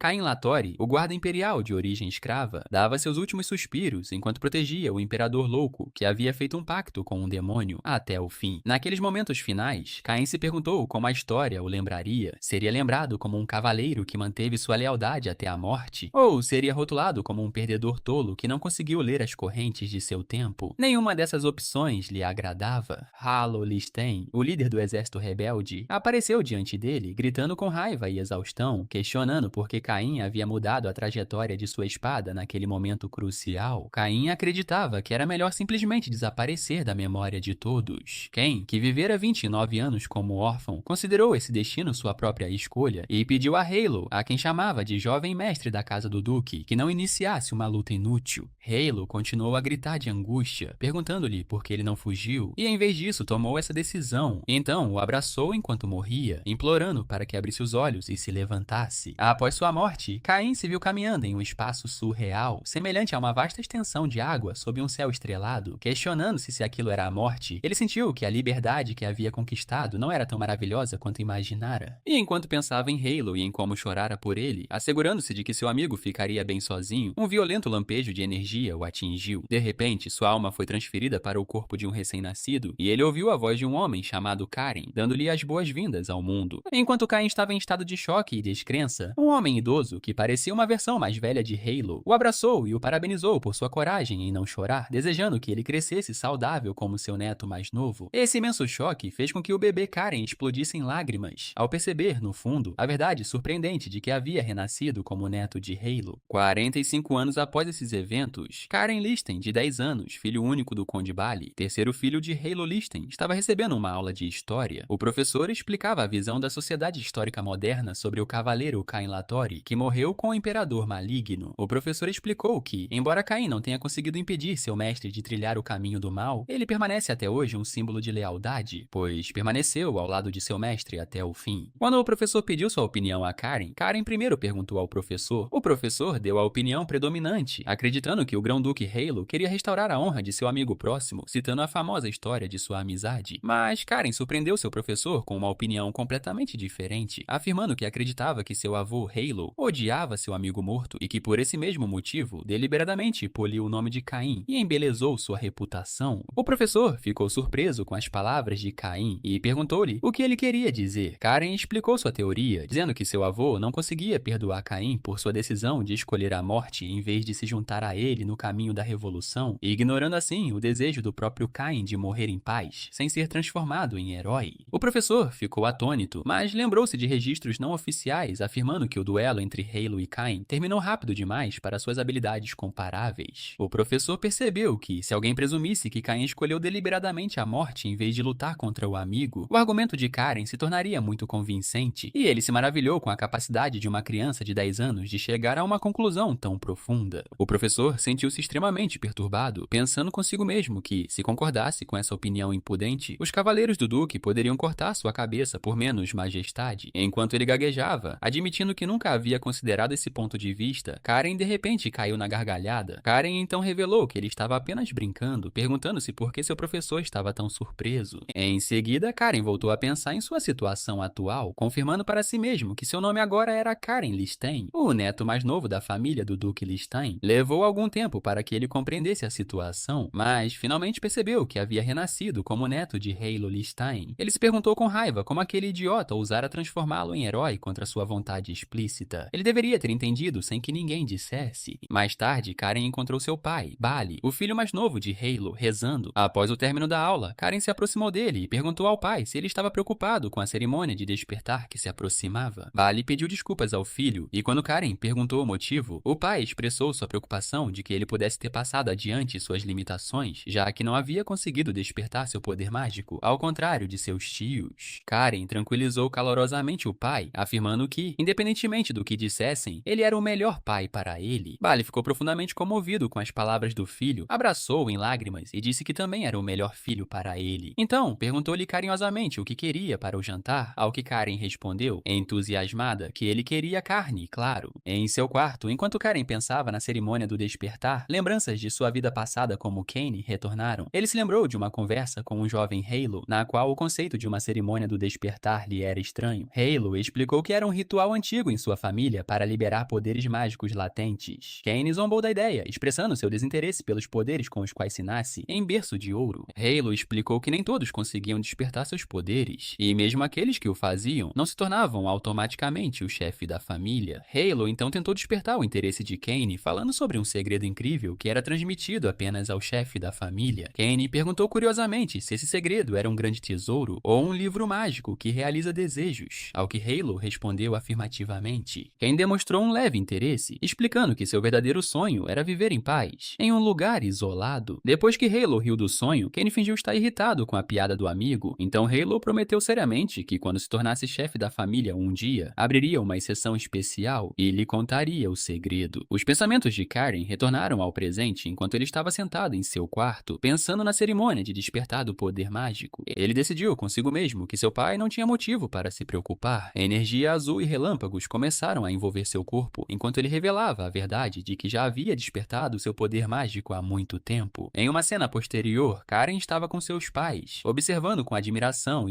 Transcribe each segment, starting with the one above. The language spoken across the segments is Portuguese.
Caim Latori, o guarda imperial de origem escrava, dava seus últimos suspiros enquanto protegia o imperador louco que havia feito um pacto com um demônio até o fim. Naqueles momentos finais, Caim se perguntou como a história o lembraria. Seria lembrado como um cavaleiro que manteve sua lealdade até a morte? Ou seria rotulado como um perdedor tolo que não conseguiu ler as correntes de seu tempo? Nenhuma dessas opções lhe agradava. Halo Listen, o líder do exército rebelde, apareceu diante dele, gritando com raiva e exaustão, questionando por que Caim havia mudado a trajetória de sua espada naquele momento crucial. Caim acreditava que era melhor simplesmente desaparecer da memória de todos. Caim, que vivera 29 anos como órfão, considerou esse destino sua própria escolha e pediu a Halo, a quem chamava de jovem mestre da casa do Duque, que não iniciasse uma luta inútil. Halo continuou a gritar de angústia, perguntando-lhe por que ele não fugiu, e em vez disso tomou essa decisão. Então o abraçou enquanto morria, implorando para que abrisse os olhos e se levantasse. Após sua morte, Caim se viu caminhando em um espaço surreal, semelhante a uma vasta extensão de água sob um céu estrelado. Questionando-se se aquilo era a morte, ele sentiu que a liberdade que havia conquistado não era tão maravilhosa quanto imaginara. E enquanto pensava em Halo e em como chorara por ele, assegurando-se de que seu amigo ficaria bem sozinho, um violento lampejo de energia o atingiu. De repente, sua alma foi transferida para o corpo de um recém-nascido, e ele ouviu a voz de um homem chamado Karen, dando-lhe as boas-vindas ao mundo. Enquanto Caim estava em estado de choque e descrença, um homem idoso, que parecia uma versão mais velha de Halo, o abraçou e o parabenizou por sua coragem em não chorar, desejando que ele crescesse saudável como seu neto mais novo. Esse imenso choque fez com que o bebê Karen explodisse em lágrimas, ao perceber, no fundo, a verdade surpreendente de que havia renascido como neto de Halo. 45 anos após esses eventos, Karen Listen, de 10 anos, filho único do Conde Bali, terceiro filho de Halo Listen, estava recebendo uma aula de história. O professor explicava a visão da sociedade histórica moderna sobre o cavaleiro Caim Latori, que morreu com o imperador maligno. O professor explicou que, embora Caim não tenha conseguido impedir seu mestre de trilhar o caminho do mal, ele permanece até hoje um símbolo de lealdade, pois permaneceu ao lado de seu mestre até o fim. Quando o professor pediu sua opinião a Karen, Karen primeiro perguntou ao professor. O professor deu a opinião predominante, acreditando que o grão-duque Halo queria restaurar a honra de seu amigo próximo, citando a famosa história de sua amizade. Mas Karen surpreendeu seu professor com uma opinião completamente diferente, afirmando que acreditava que seu avô Halo odiava seu amigo morto e que por esse mesmo motivo, deliberadamente poliu o nome de Caim e embelezou sua reputação. O professor ficou surpreso com as palavras de Caim e perguntou-lhe o que ele queria dizer. Karen explicou sua teoria, dizendo que seu avô não conseguia perdoar Caim por sua decisão de escolher a morte em vez de se juntar a ele no caminho da revolução, ignorando assim o desejo do próprio Caim de morrer em paz, sem ser transformado em herói. O professor ficou atônito, mas lembrou-se de registros não oficiais afirmando que o duelo entre Halo e Caim terminou rápido demais para suas habilidades comparáveis. O professor percebeu que, se alguém presumisse que Caim escolheu deliberadamente a morte em vez de lutar contra o amigo, o argumento de Karen se tornaria muito convincente, e ele se maravilhou com a capacidade de uma criança de 10 anos de chegar a uma conclusão tão profunda. O professor sentiu-se extremamente perturbado, pensando consigo mesmo que, se concordasse com essa opinião impudente, os cavaleiros do Duque poderiam cortar sua cabeça por menos majestade. Enquanto ele gaguejava, admitindo que nunca havia considerado esse ponto de vista, Karen de repente caiu na gargalhada. Karen então revelou que ele estava apenas brincando, perguntando-se por que seu professor estava tão surpreso. Em seguida, Karen voltou a pensar em sua situação atual, confirmando para si mesmo que seu nome agora era Karen Listen, o neto mais novo da família do Duque Listen. Levou algum tempo para que ele compreendesse a situação, mas finalmente percebeu que havia renascido como neto de Halo Listen. Ele se perguntou com raiva como aquele idiota ousara transformá-lo em herói contra sua vontade explícita. Ele deveria ter entendido sem que ninguém dissesse. Mais tarde, Karen encontrou seu pai, Bali, o filho mais novo de Halo, rezando. Após o término da aula, Karen se aproximou dele e perguntou ao pai se ele estava preocupado com a cerimônia de despertar que se aproximava. Bali pediu desculpas ao filho, e quando Karen perguntou o motivo, o pai expressou sua preocupação de que ele pudesse ter passado adiante suas limitações, já que não havia conseguido despertar seu poder mágico, ao contrário de seus tios. Karen tranquilizou calorosamente o pai, afirmando que, independentemente do que dissessem, ele era o melhor pai para ele. Bali ficou profundamente comovido com as palavras do filho, abraçou-o em lágrimas e disse que também era o melhor filho para ele. Então, perguntou-lhe carinhosamente o que queria para o jantar, ao que Karen respondeu, entusiasmada, que ele queria carne, claro. Em seu quarto, enquanto Karen pensava na cerimônia do despertar, lembranças de sua vida passada como Kane retornaram. Ele se lembrou de uma conversa com um jovem Halo, na qual o conceito de uma cerimônia do despertar lhe era estranho. Halo explicou que era um ritual antigo em sua família, família para liberar poderes mágicos latentes. Kane zombou da ideia, expressando seu desinteresse pelos poderes com os quais se nasce em berço de ouro. Halo explicou que nem todos conseguiam despertar seus poderes, e mesmo aqueles que o faziam não se tornavam automaticamente o chefe da família. Halo então tentou despertar o interesse de Kane, falando sobre um segredo incrível que era transmitido apenas ao chefe da família. Kane perguntou curiosamente se esse segredo era um grande tesouro ou um livro mágico que realiza desejos, ao que Halo respondeu afirmativamente. Kane demonstrou um leve interesse, explicando que seu verdadeiro sonho era viver em paz, em um lugar isolado. Depois que Halo riu do sonho, Kane fingiu estar irritado com a piada do amigo, então Halo prometeu seriamente que quando se tornasse chefe da família um dia, abriria uma exceção especial e lhe contaria o segredo. Os pensamentos de Karen retornaram ao presente enquanto ele estava sentado em seu quarto, pensando na cerimônia de despertar do poder mágico. Ele decidiu consigo mesmo que seu pai não tinha motivo para se preocupar. A energia azul e relâmpagos começaram a envolver seu corpo, enquanto ele revelava a verdade de que já havia despertado seu poder mágico há muito tempo. Em uma cena posterior, Karen estava com seus pais, observando com admiração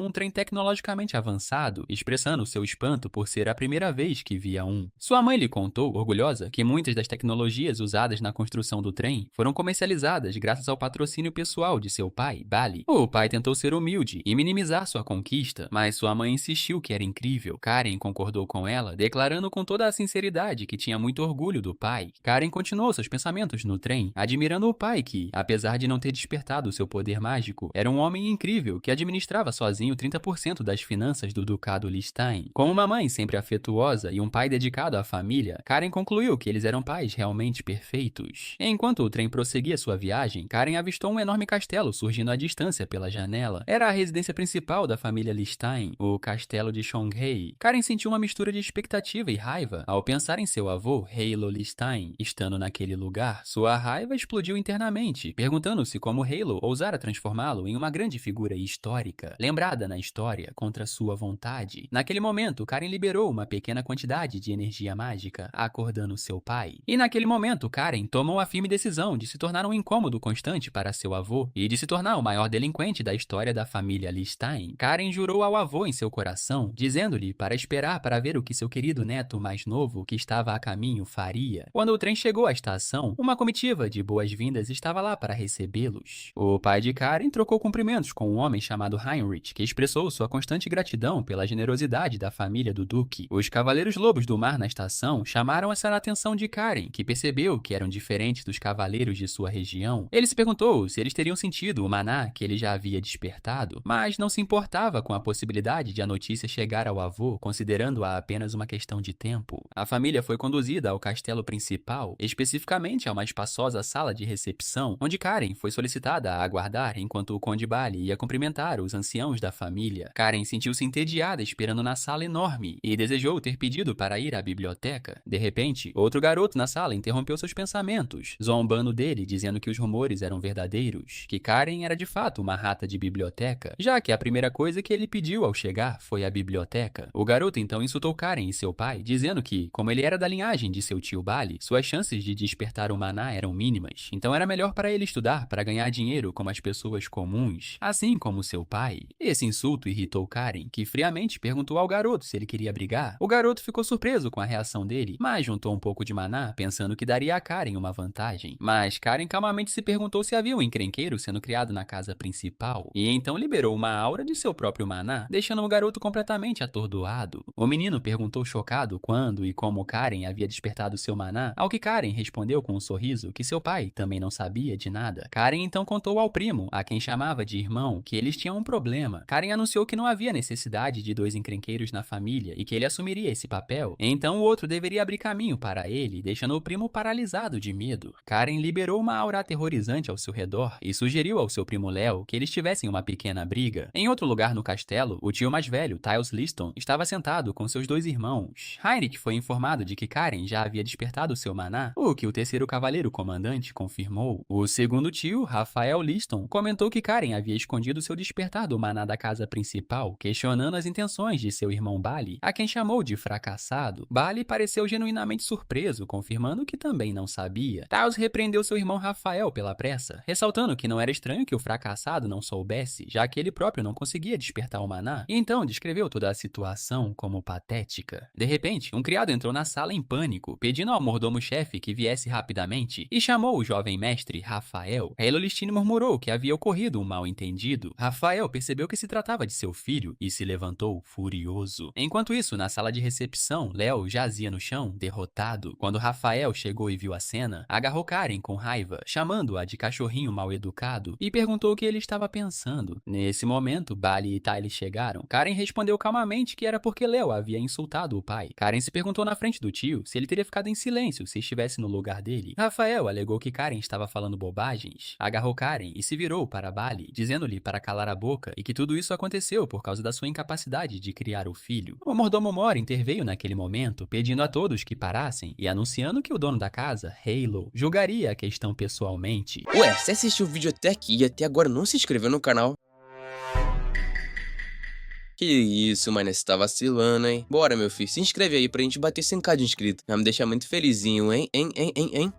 um trem tecnologicamente avançado, expressando seu espanto por ser a primeira vez que via um. Sua mãe lhe contou, orgulhosa, que muitas das tecnologias usadas na construção do trem foram comercializadas graças ao patrocínio pessoal de seu pai, Bali. O pai tentou ser humilde e minimizar sua conquista, mas sua mãe insistiu que era incrível. Karen concordou com ela, declarando com toda a sinceridade que tinha muito orgulho do pai. Karen continuou seus pensamentos no trem, admirando o pai que, apesar de não ter despertado seu poder mágico, era um homem incrível que administrava sozinho 30% das finanças do Ducado Liechtenstein. Com uma mãe sempre afetuosa e um pai dedicado à família, Karen concluiu que eles eram pais realmente perfeitos. Enquanto o trem prosseguia sua viagem, Karen avistou um enorme castelo surgindo à distância pela janela. Era a residência principal da família Liechtenstein, o castelo de Songhai. Karen sentiu uma mistura de expectativa e raiva ao pensar em seu avô, Halo Liechtenstein, estando naquele lugar. Sua raiva explodiu internamente, perguntando-se como Halo ousara transformá-lo em uma grande figura histórica, lembrada na história contra sua vontade. Naquele momento, Karen liberou uma pequena quantidade de energia mágica, acordando seu pai. E naquele momento, Karen tomou a firme decisão de se tornar um incômodo constante para seu avô e de se tornar o maior delinquente da história da família Liechtenstein. Karen jurou ao avô em seu coração, dizendo-lhe para esperar para ver o que seu querido neto mais novo, que estava a caminho, faria. Quando o trem chegou à estação, uma comitiva de boas-vindas estava lá para recebê-los. O pai de Karen trocou cumprimentos com um homem chamado Heinrich, que expressou sua constante gratidão pela generosidade da família do Duque. Os Cavaleiros Lobos do Mar na estação chamaram essa atenção de Karen, que percebeu que eram diferentes dos cavaleiros de sua região. Ele se perguntou se eles teriam sentido o maná que ele já havia despertado, mas não se importava com a possibilidade de a notícia chegar ao avô, considerando-a apenas uma questão de tempo. A família foi conduzida ao castelo principal, especificamente a uma espaçosa sala de recepção, onde Karen foi solicitada a aguardar enquanto o Conde Bali ia cumprimentar os anciãos da família. Karen sentiu-se entediada esperando na sala enorme e desejou ter pedido para ir à biblioteca. De repente, outro garoto na sala interrompeu seus pensamentos, zombando dele, dizendo que os rumores eram verdadeiros, que Karen era de fato uma rata de biblioteca, já que a primeira coisa que ele pediu ao chegar foi a biblioteca. O garoto então insultou Karen e seu pai, dizendo que, como ele era da linhagem de seu tio Bali, suas chances de despertar o maná eram mínimas, então era melhor para ele estudar para ganhar dinheiro como as pessoas comuns, assim como seu pai. Esse insulto irritou Karen, que friamente perguntou ao garoto se ele queria brigar. O garoto ficou surpreso com a reação dele, mas juntou um pouco de maná, pensando que daria a Karen uma vantagem. Mas Karen calmamente se perguntou se havia um encrenqueiro sendo criado na casa principal, e então liberou uma aura de seu próprio maná, deixando o garoto completamente atordoado. O menino perguntou chocado quando e como Karen havia despertado seu maná, ao que Karen respondeu com um sorriso que seu pai também não sabia de nada. Karen então contou ao primo, a quem chamava de irmão, que eles tinham um problema. Karen anunciou que não havia necessidade de dois encrenqueiros na família e que ele assumiria esse papel, então o outro deveria abrir caminho para ele, deixando o primo paralisado de medo. Karen liberou uma aura aterrorizante ao seu redor e sugeriu ao seu primo Léo que eles tivessem uma pequena briga. Em outro lugar no castelo, o tio mais velho, Tyles Liston, estava sentado com seus dois irmãos. Heinrich foi informado de que Karen já havia despertado seu maná, o que o terceiro cavaleiro comandante confirmou. O segundo tio, Rafael Liston, comentou que Karen havia escondido seu despertar do maná da casa principal, questionando as intenções de seu irmão Bali, a quem chamou de fracassado. Bali pareceu genuinamente surpreso, confirmando que também não sabia. Tyles repreendeu seu irmão Rafael pela pressa, ressaltando que não era estranho que o fracassado não soubesse, já que ele próprio não conseguia despertar o maná, e então descreveu toda a situação como patética. ética. De repente, um criado entrou na sala em pânico, pedindo ao mordomo-chefe que viesse rapidamente, e chamou o jovem mestre, Rafael. Halo Listine murmurou que havia ocorrido um mal-entendido. Rafael percebeu que se tratava de seu filho e se levantou furioso. Enquanto isso, na sala de recepção, Léo jazia no chão, derrotado. Quando Rafael chegou e viu a cena, agarrou Karen com raiva, chamando-a de cachorrinho mal-educado, e perguntou o que ele estava pensando. Nesse momento, Bali e Tylee chegaram. Karen respondeu calmamente que era porque Léo havia insultado o pai. Karen se perguntou na frente do tio se ele teria ficado em silêncio se estivesse no lugar dele. Rafael alegou que Karen estava falando bobagens, agarrou Karen e se virou para Bali, dizendo-lhe para calar a boca e que tudo isso aconteceu por causa da sua incapacidade de criar o filho. O mordomo Mor interveio naquele momento, pedindo a todos que parassem e anunciando que o dono da casa, Halo, julgaria a questão pessoalmente. Ué, você assistiu o vídeo até aqui e até agora não se inscreveu no canal? Que isso, mano, você tá vacilando, hein? Bora, meu filho, se inscreve aí pra gente bater 100k de inscrito. Vai me deixar muito felizinho, hein?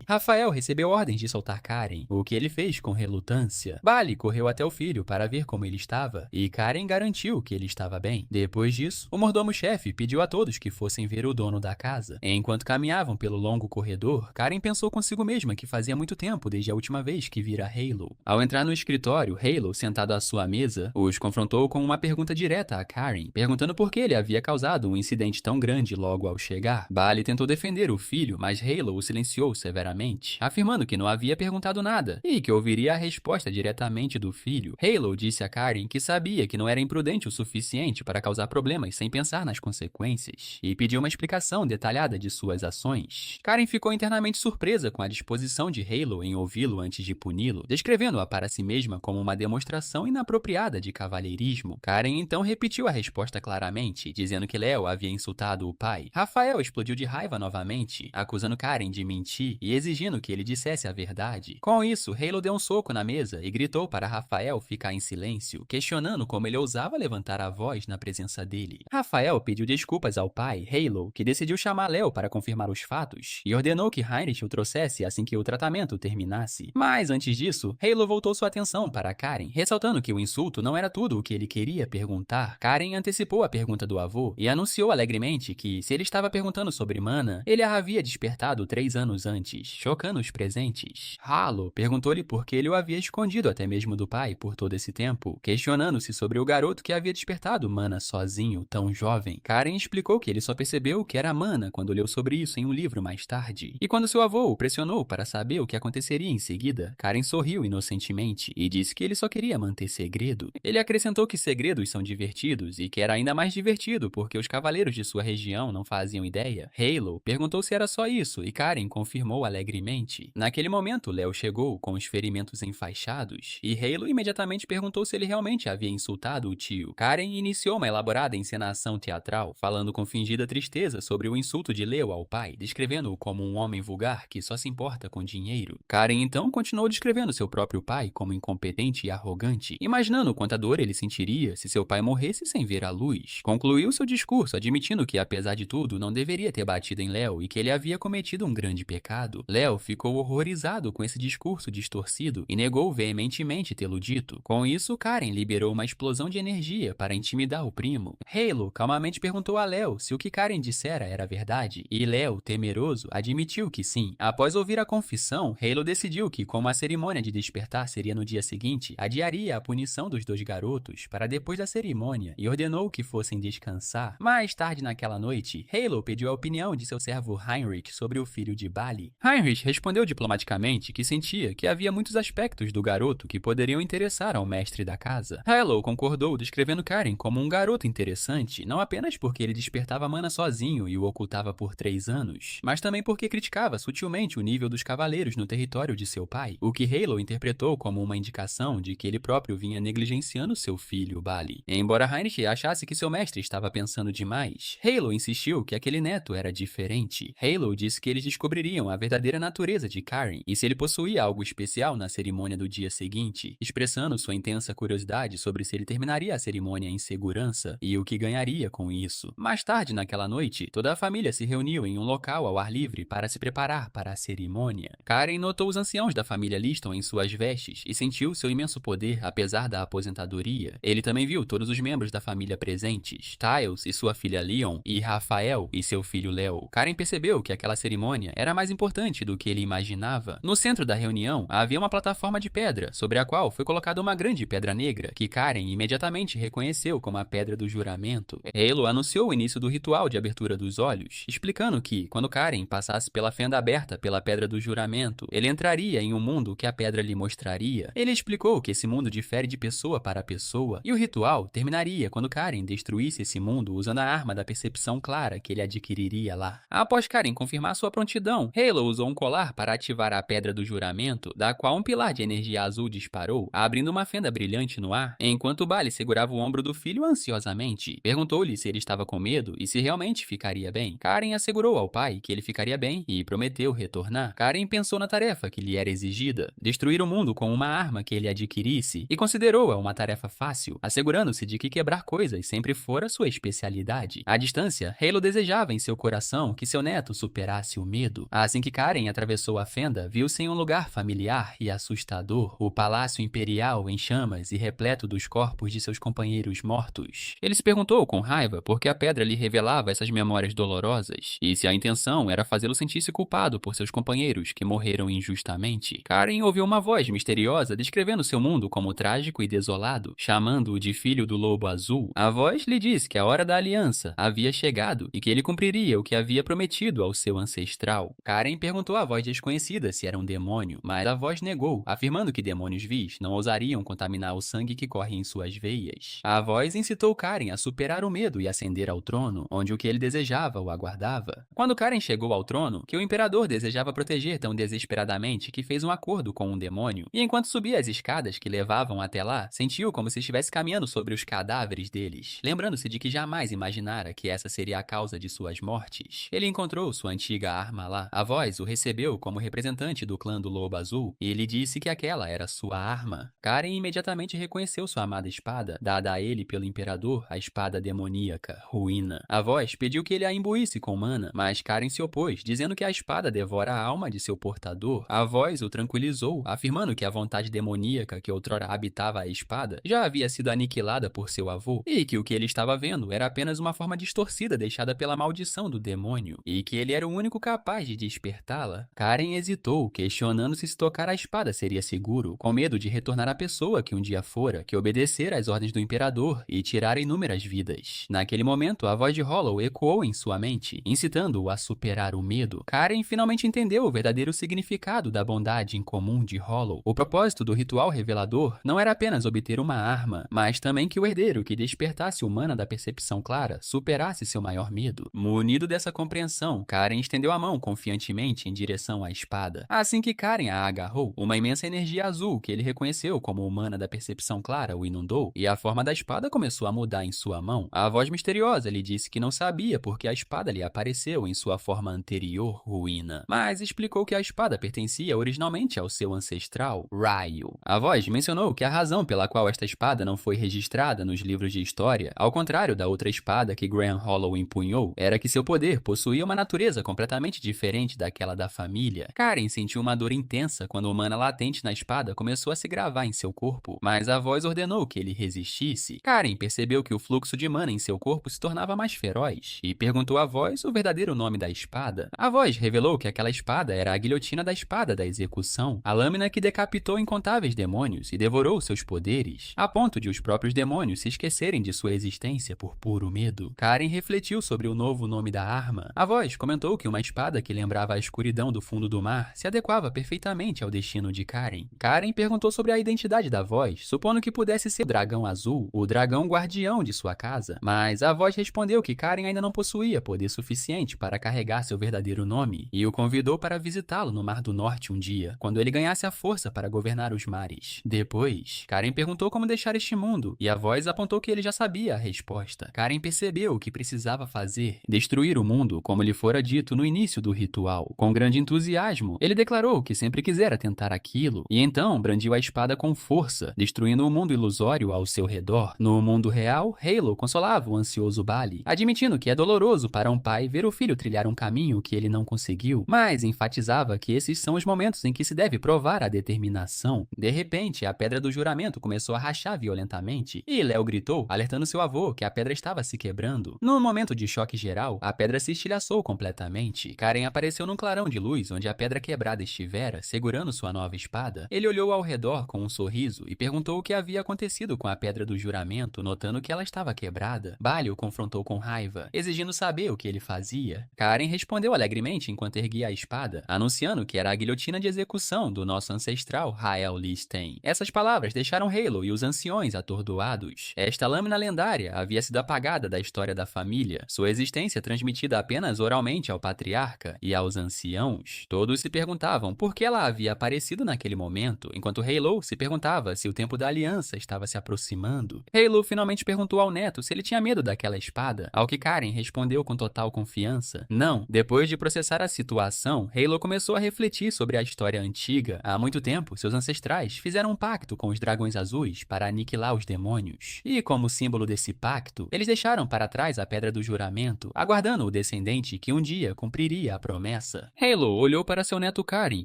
Rafael recebeu ordens de soltar Karen, o que ele fez com relutância. Bali correu até o filho para ver como ele estava, e Karen garantiu que ele estava bem. Depois disso, o mordomo-chefe pediu a todos que fossem ver o dono da casa. Enquanto caminhavam pelo longo corredor, Karen pensou consigo mesma que fazia muito tempo desde a última vez que vira Halo. Ao entrar no escritório, Halo, sentado à sua mesa, os confrontou com uma pergunta direta a Karen, perguntando por que ele havia causado um incidente tão grande logo ao chegar. Bali tentou defender o filho, mas Halo o silenciou severamente, afirmando que não havia perguntado nada e que ouviria a resposta diretamente do filho. Halo disse a Karen que sabia que não era imprudente o suficiente para causar problemas sem pensar nas consequências, e pediu uma explicação detalhada de suas ações. Karen ficou internamente surpresa com a disposição de Halo em ouvi-lo antes de puni-lo, descrevendo-a para si mesma como uma demonstração inapropriada de cavalheirismo. Karen então repetiu a resposta claramente, dizendo que Léo havia insultado o pai. Rafael explodiu de raiva novamente, acusando Karen de mentir e exigindo que ele dissesse a verdade. Com isso, Halo deu um soco na mesa e gritou para Rafael ficar em silêncio, questionando como ele ousava levantar a voz na presença dele. Rafael pediu desculpas ao pai, Halo, que decidiu chamar Léo para confirmar os fatos, e ordenou que Heinrich o trouxesse assim que o tratamento terminasse. Mas antes disso, Halo voltou sua atenção para Karen, ressaltando que o insulto não era tudo o que ele queria perguntar. Karen antecipou a pergunta do avô e anunciou alegremente que, se ele estava perguntando sobre Mana, ele a havia despertado 3 anos antes, chocando os presentes. Halo perguntou-lhe por que ele o havia escondido até mesmo do pai por todo esse tempo, questionando-se sobre o garoto que havia despertado Mana sozinho, tão jovem. Karen explicou que ele só percebeu que era Mana quando leu sobre isso em um livro mais tarde. E quando seu avô o pressionou para saber o que aconteceria em seguida, Karen sorriu inocentemente e disse que ele só queria manter segredo. Ele acrescentou que segredos são divertidos e que era ainda mais divertido porque os cavaleiros de sua região não faziam ideia. Halo perguntou se era só isso e Karen confirmou alegremente. Naquele momento, Léo chegou com os ferimentos enfaixados e Halo imediatamente perguntou se ele realmente havia insultado o tio. Karen iniciou uma elaborada encenação teatral, falando com fingida tristeza sobre o insulto de Léo ao pai, descrevendo-o como um homem vulgar que só se importa com dinheiro. Karen então continuou descrevendo seu próprio pai como incompetente e arrogante, imaginando quanta dor ele sentiria se seu pai morresse sem ver a luz. Concluiu seu discurso admitindo que, apesar de tudo, não deveria ter batido em Léo e que ele havia cometido um grande pecado. Léo ficou horrorizado com esse discurso distorcido e negou veementemente tê-lo dito. Com isso, Karen liberou uma explosão de energia para intimidar o primo. Halo calmamente perguntou a Léo se o que Karen dissera era verdade, e Léo, temeroso, admitiu que sim. Após ouvir a confissão, Halo decidiu que, como a cerimônia de despertar seria no dia seguinte, adiaria a punição dos dois garotos para depois da cerimônia e ordenou que fossem descansar. Mais tarde naquela noite, Halo pediu a opinião de seu servo Heinrich sobre o filho de Bali. Heinrich respondeu diplomaticamente que sentia que havia muitos aspectos do garoto que poderiam interessar ao mestre da casa. Halo concordou, descrevendo Karen como um garoto interessante, não apenas porque ele despertava Mana sozinho e o ocultava por 3 anos, mas também porque criticava sutilmente o nível dos cavaleiros no território de seu pai, o que Halo interpretou como uma indicação de que ele próprio vinha negligenciando seu filho, Bali. Embora Heinrich achasse que seu mestre estava pensando demais, Halo insistiu que aquele neto era diferente. Halo disse que eles descobririam a verdadeira natureza de Karen e se ele possuía algo especial na cerimônia do dia seguinte, expressando sua intensa curiosidade sobre se ele terminaria a cerimônia em segurança e o que ganharia com isso. Mais tarde naquela noite, toda a família se reuniu em um local ao ar livre para se preparar para a cerimônia. Karen notou os anciãos da família Liston em suas vestes e sentiu seu imenso poder apesar da aposentadoria. Ele também viu todos os membros membros da família presentes, Tiles e sua filha Leon, e Rafael e seu filho Leo, Karen percebeu que aquela cerimônia era mais importante do que ele imaginava. No centro da reunião, havia uma plataforma de pedra, sobre a qual foi colocada uma grande pedra negra, que Karen imediatamente reconheceu como a Pedra do Juramento. Halo anunciou o início do ritual de abertura dos olhos, explicando que, quando Karen passasse pela fenda aberta pela Pedra do Juramento, ele entraria em um mundo que a pedra lhe mostraria. Ele explicou que esse mundo difere de pessoa para pessoa, e o ritual terminaria quando Karen destruísse esse mundo usando a arma da percepção clara que ele adquiriria lá. Após Karen confirmar sua prontidão, Halo usou um colar para ativar a Pedra do Juramento, da qual um pilar de energia azul disparou, abrindo uma fenda brilhante no ar, enquanto Bali segurava o ombro do filho ansiosamente. Perguntou-lhe se ele estava com medo e se realmente ficaria bem. Karen assegurou ao pai que ele ficaria bem e prometeu retornar. Karen pensou na tarefa que lhe era exigida, destruir o mundo com uma arma que ele adquirisse, e considerou-a uma tarefa fácil, assegurando-se de que quebrar coisas sempre fora sua especialidade. À distância, Halo desejava em seu coração que seu neto superasse o medo. Assim que Karen atravessou a fenda, viu-se em um lugar familiar e assustador, o Palácio Imperial em chamas e repleto dos corpos de seus companheiros mortos. Ele se perguntou com raiva por que a pedra lhe revelava essas memórias dolorosas, e se a intenção era fazê-lo sentir-se culpado por seus companheiros que morreram injustamente. Karen ouviu uma voz misteriosa descrevendo seu mundo como trágico e desolado, chamando-o de filho do Lobo Azul. A voz lhe disse que a hora da aliança havia chegado e que ele cumpriria o que havia prometido ao seu ancestral. Karen perguntou à voz desconhecida se era um demônio, mas a voz negou, afirmando que demônios vis não ousariam contaminar o sangue que corre em suas veias. A voz incitou Karen a superar o medo e ascender ao trono, onde o que ele desejava o aguardava. Quando Karen chegou ao trono, que o imperador desejava proteger tão desesperadamente que fez um acordo com um demônio, e enquanto subia as escadas que levavam até lá, sentiu como se estivesse caminhando sobre os cadáveres deles, lembrando-se de que jamais imaginara que essa seria a causa de suas mortes. Ele encontrou sua antiga arma lá. A voz o recebeu como representante do clã do Lobo Azul e lhe disse que aquela era sua arma. Karen imediatamente reconheceu sua amada espada, dada a ele pelo imperador, a espada demoníaca, Ruína. A voz pediu que ele a imbuísse com mana, mas Karen se opôs, dizendo que a espada devora a alma de seu portador. A voz o tranquilizou, afirmando que a vontade demoníaca que outrora habitava a espada já havia sido aniquilada por seu avô, e que o que ele estava vendo era apenas uma forma distorcida deixada pela maldição do demônio, e que ele era o único capaz de despertá-la. Karen hesitou, questionando-se se tocar a espada seria seguro, com medo de retornar à pessoa que um dia fora, que obedecera às ordens do imperador e tirar inúmeras vidas. Naquele momento, a voz de Hollow ecoou em sua mente, incitando-o a superar o medo. Karen finalmente entendeu o verdadeiro significado da bondade incomum de Hollow. O propósito do ritual revelador não era apenas obter uma arma, mas também que o herdeiro que despertasse o mana da percepção clara superasse seu maior medo. Munido dessa compreensão, Karen estendeu a mão confiantemente em direção à espada. Assim que Karen a agarrou, uma imensa energia azul que ele reconheceu como o mana da percepção clara o inundou, e a forma da espada começou a mudar em sua mão. A voz misteriosa lhe disse que não sabia porque a espada lhe apareceu em sua forma anterior, Ruína, mas explicou que a espada pertencia originalmente ao seu ancestral, Raio. A voz mencionou que a razão pela qual esta espada não foi registrada nos livros de história, ao contrário da outra espada que Graham Hollow empunhou, era que seu poder possuía uma natureza completamente diferente daquela da família. Karen sentiu uma dor intensa quando o mana latente na espada começou a se gravar em seu corpo, mas a voz ordenou que ele resistisse. Karen percebeu que o fluxo de mana em seu corpo se tornava mais feroz, e perguntou à voz o verdadeiro nome da espada. A voz revelou que aquela espada era a guilhotina da espada da execução, a lâmina que decapitou incontáveis demônios e devorou seus poderes, a ponto de os próprios demônios se esquecerem de sua existência por puro medo. Karen refletiu sobre o novo nome da arma. A voz comentou que uma espada que lembrava a escuridão do fundo do mar se adequava perfeitamente ao destino de Karen. Karen perguntou sobre a identidade da voz, supondo que pudesse ser o dragão azul, o dragão guardião de sua casa, mas a voz respondeu que Karen ainda não possuía poder suficiente para carregar seu verdadeiro nome, e o convidou para visitá-lo no Mar do Norte um dia, quando ele ganhasse a força para governar os mares. Depois, Karen perguntou como deixar este mundo, e a voz apontou que ele já sabia a resposta. Karen percebeu o que precisava fazer, destruir o mundo, como lhe fora dito no início do ritual. Com grande entusiasmo, ele declarou que sempre quisera tentar aquilo, e então brandiu a espada com força, destruindo o mundo ilusório ao seu redor. No mundo real, Halo consolava o ansioso Bali, admitindo que é doloroso para um pai ver o filho trilhar um caminho que ele não conseguiu, mas enfatizava que esses são os momentos em que se deve provar a determinação. De repente, a pedra do juramento começou a rachar violentamente, e Léo gritou gritou, alertando seu avô que a pedra estava se quebrando. Num momento de choque geral, a pedra se estilhaçou completamente. Karen apareceu num clarão de luz onde a pedra quebrada estivera, segurando sua nova espada. Ele olhou ao redor com um sorriso e perguntou o que havia acontecido com a pedra do juramento, notando que ela estava quebrada. Bali o confrontou com raiva, exigindo saber o que ele fazia. Karen respondeu alegremente enquanto erguia a espada, anunciando que era a guilhotina de execução do nosso ancestral Rael Listen. Essas palavras deixaram Halo e os anciões atordoados. Esta lâmina lendária havia sido apagada da história da família, sua existência transmitida apenas oralmente ao patriarca e aos anciãos. Todos se perguntavam por que ela havia aparecido naquele momento, enquanto Halo se perguntava se o tempo da aliança estava se aproximando. Halo finalmente perguntou ao neto se ele tinha medo daquela espada, ao que Karen respondeu com total confiança: não. Depois de processar a situação, Halo começou a refletir sobre a história antiga. Há muito tempo, seus ancestrais fizeram um pacto com os dragões azuis para aniquilar os demônios. E como símbolo desse pacto, eles deixaram para trás a pedra do juramento, aguardando o descendente que um dia cumpriria a promessa. Halo olhou para seu neto Karen,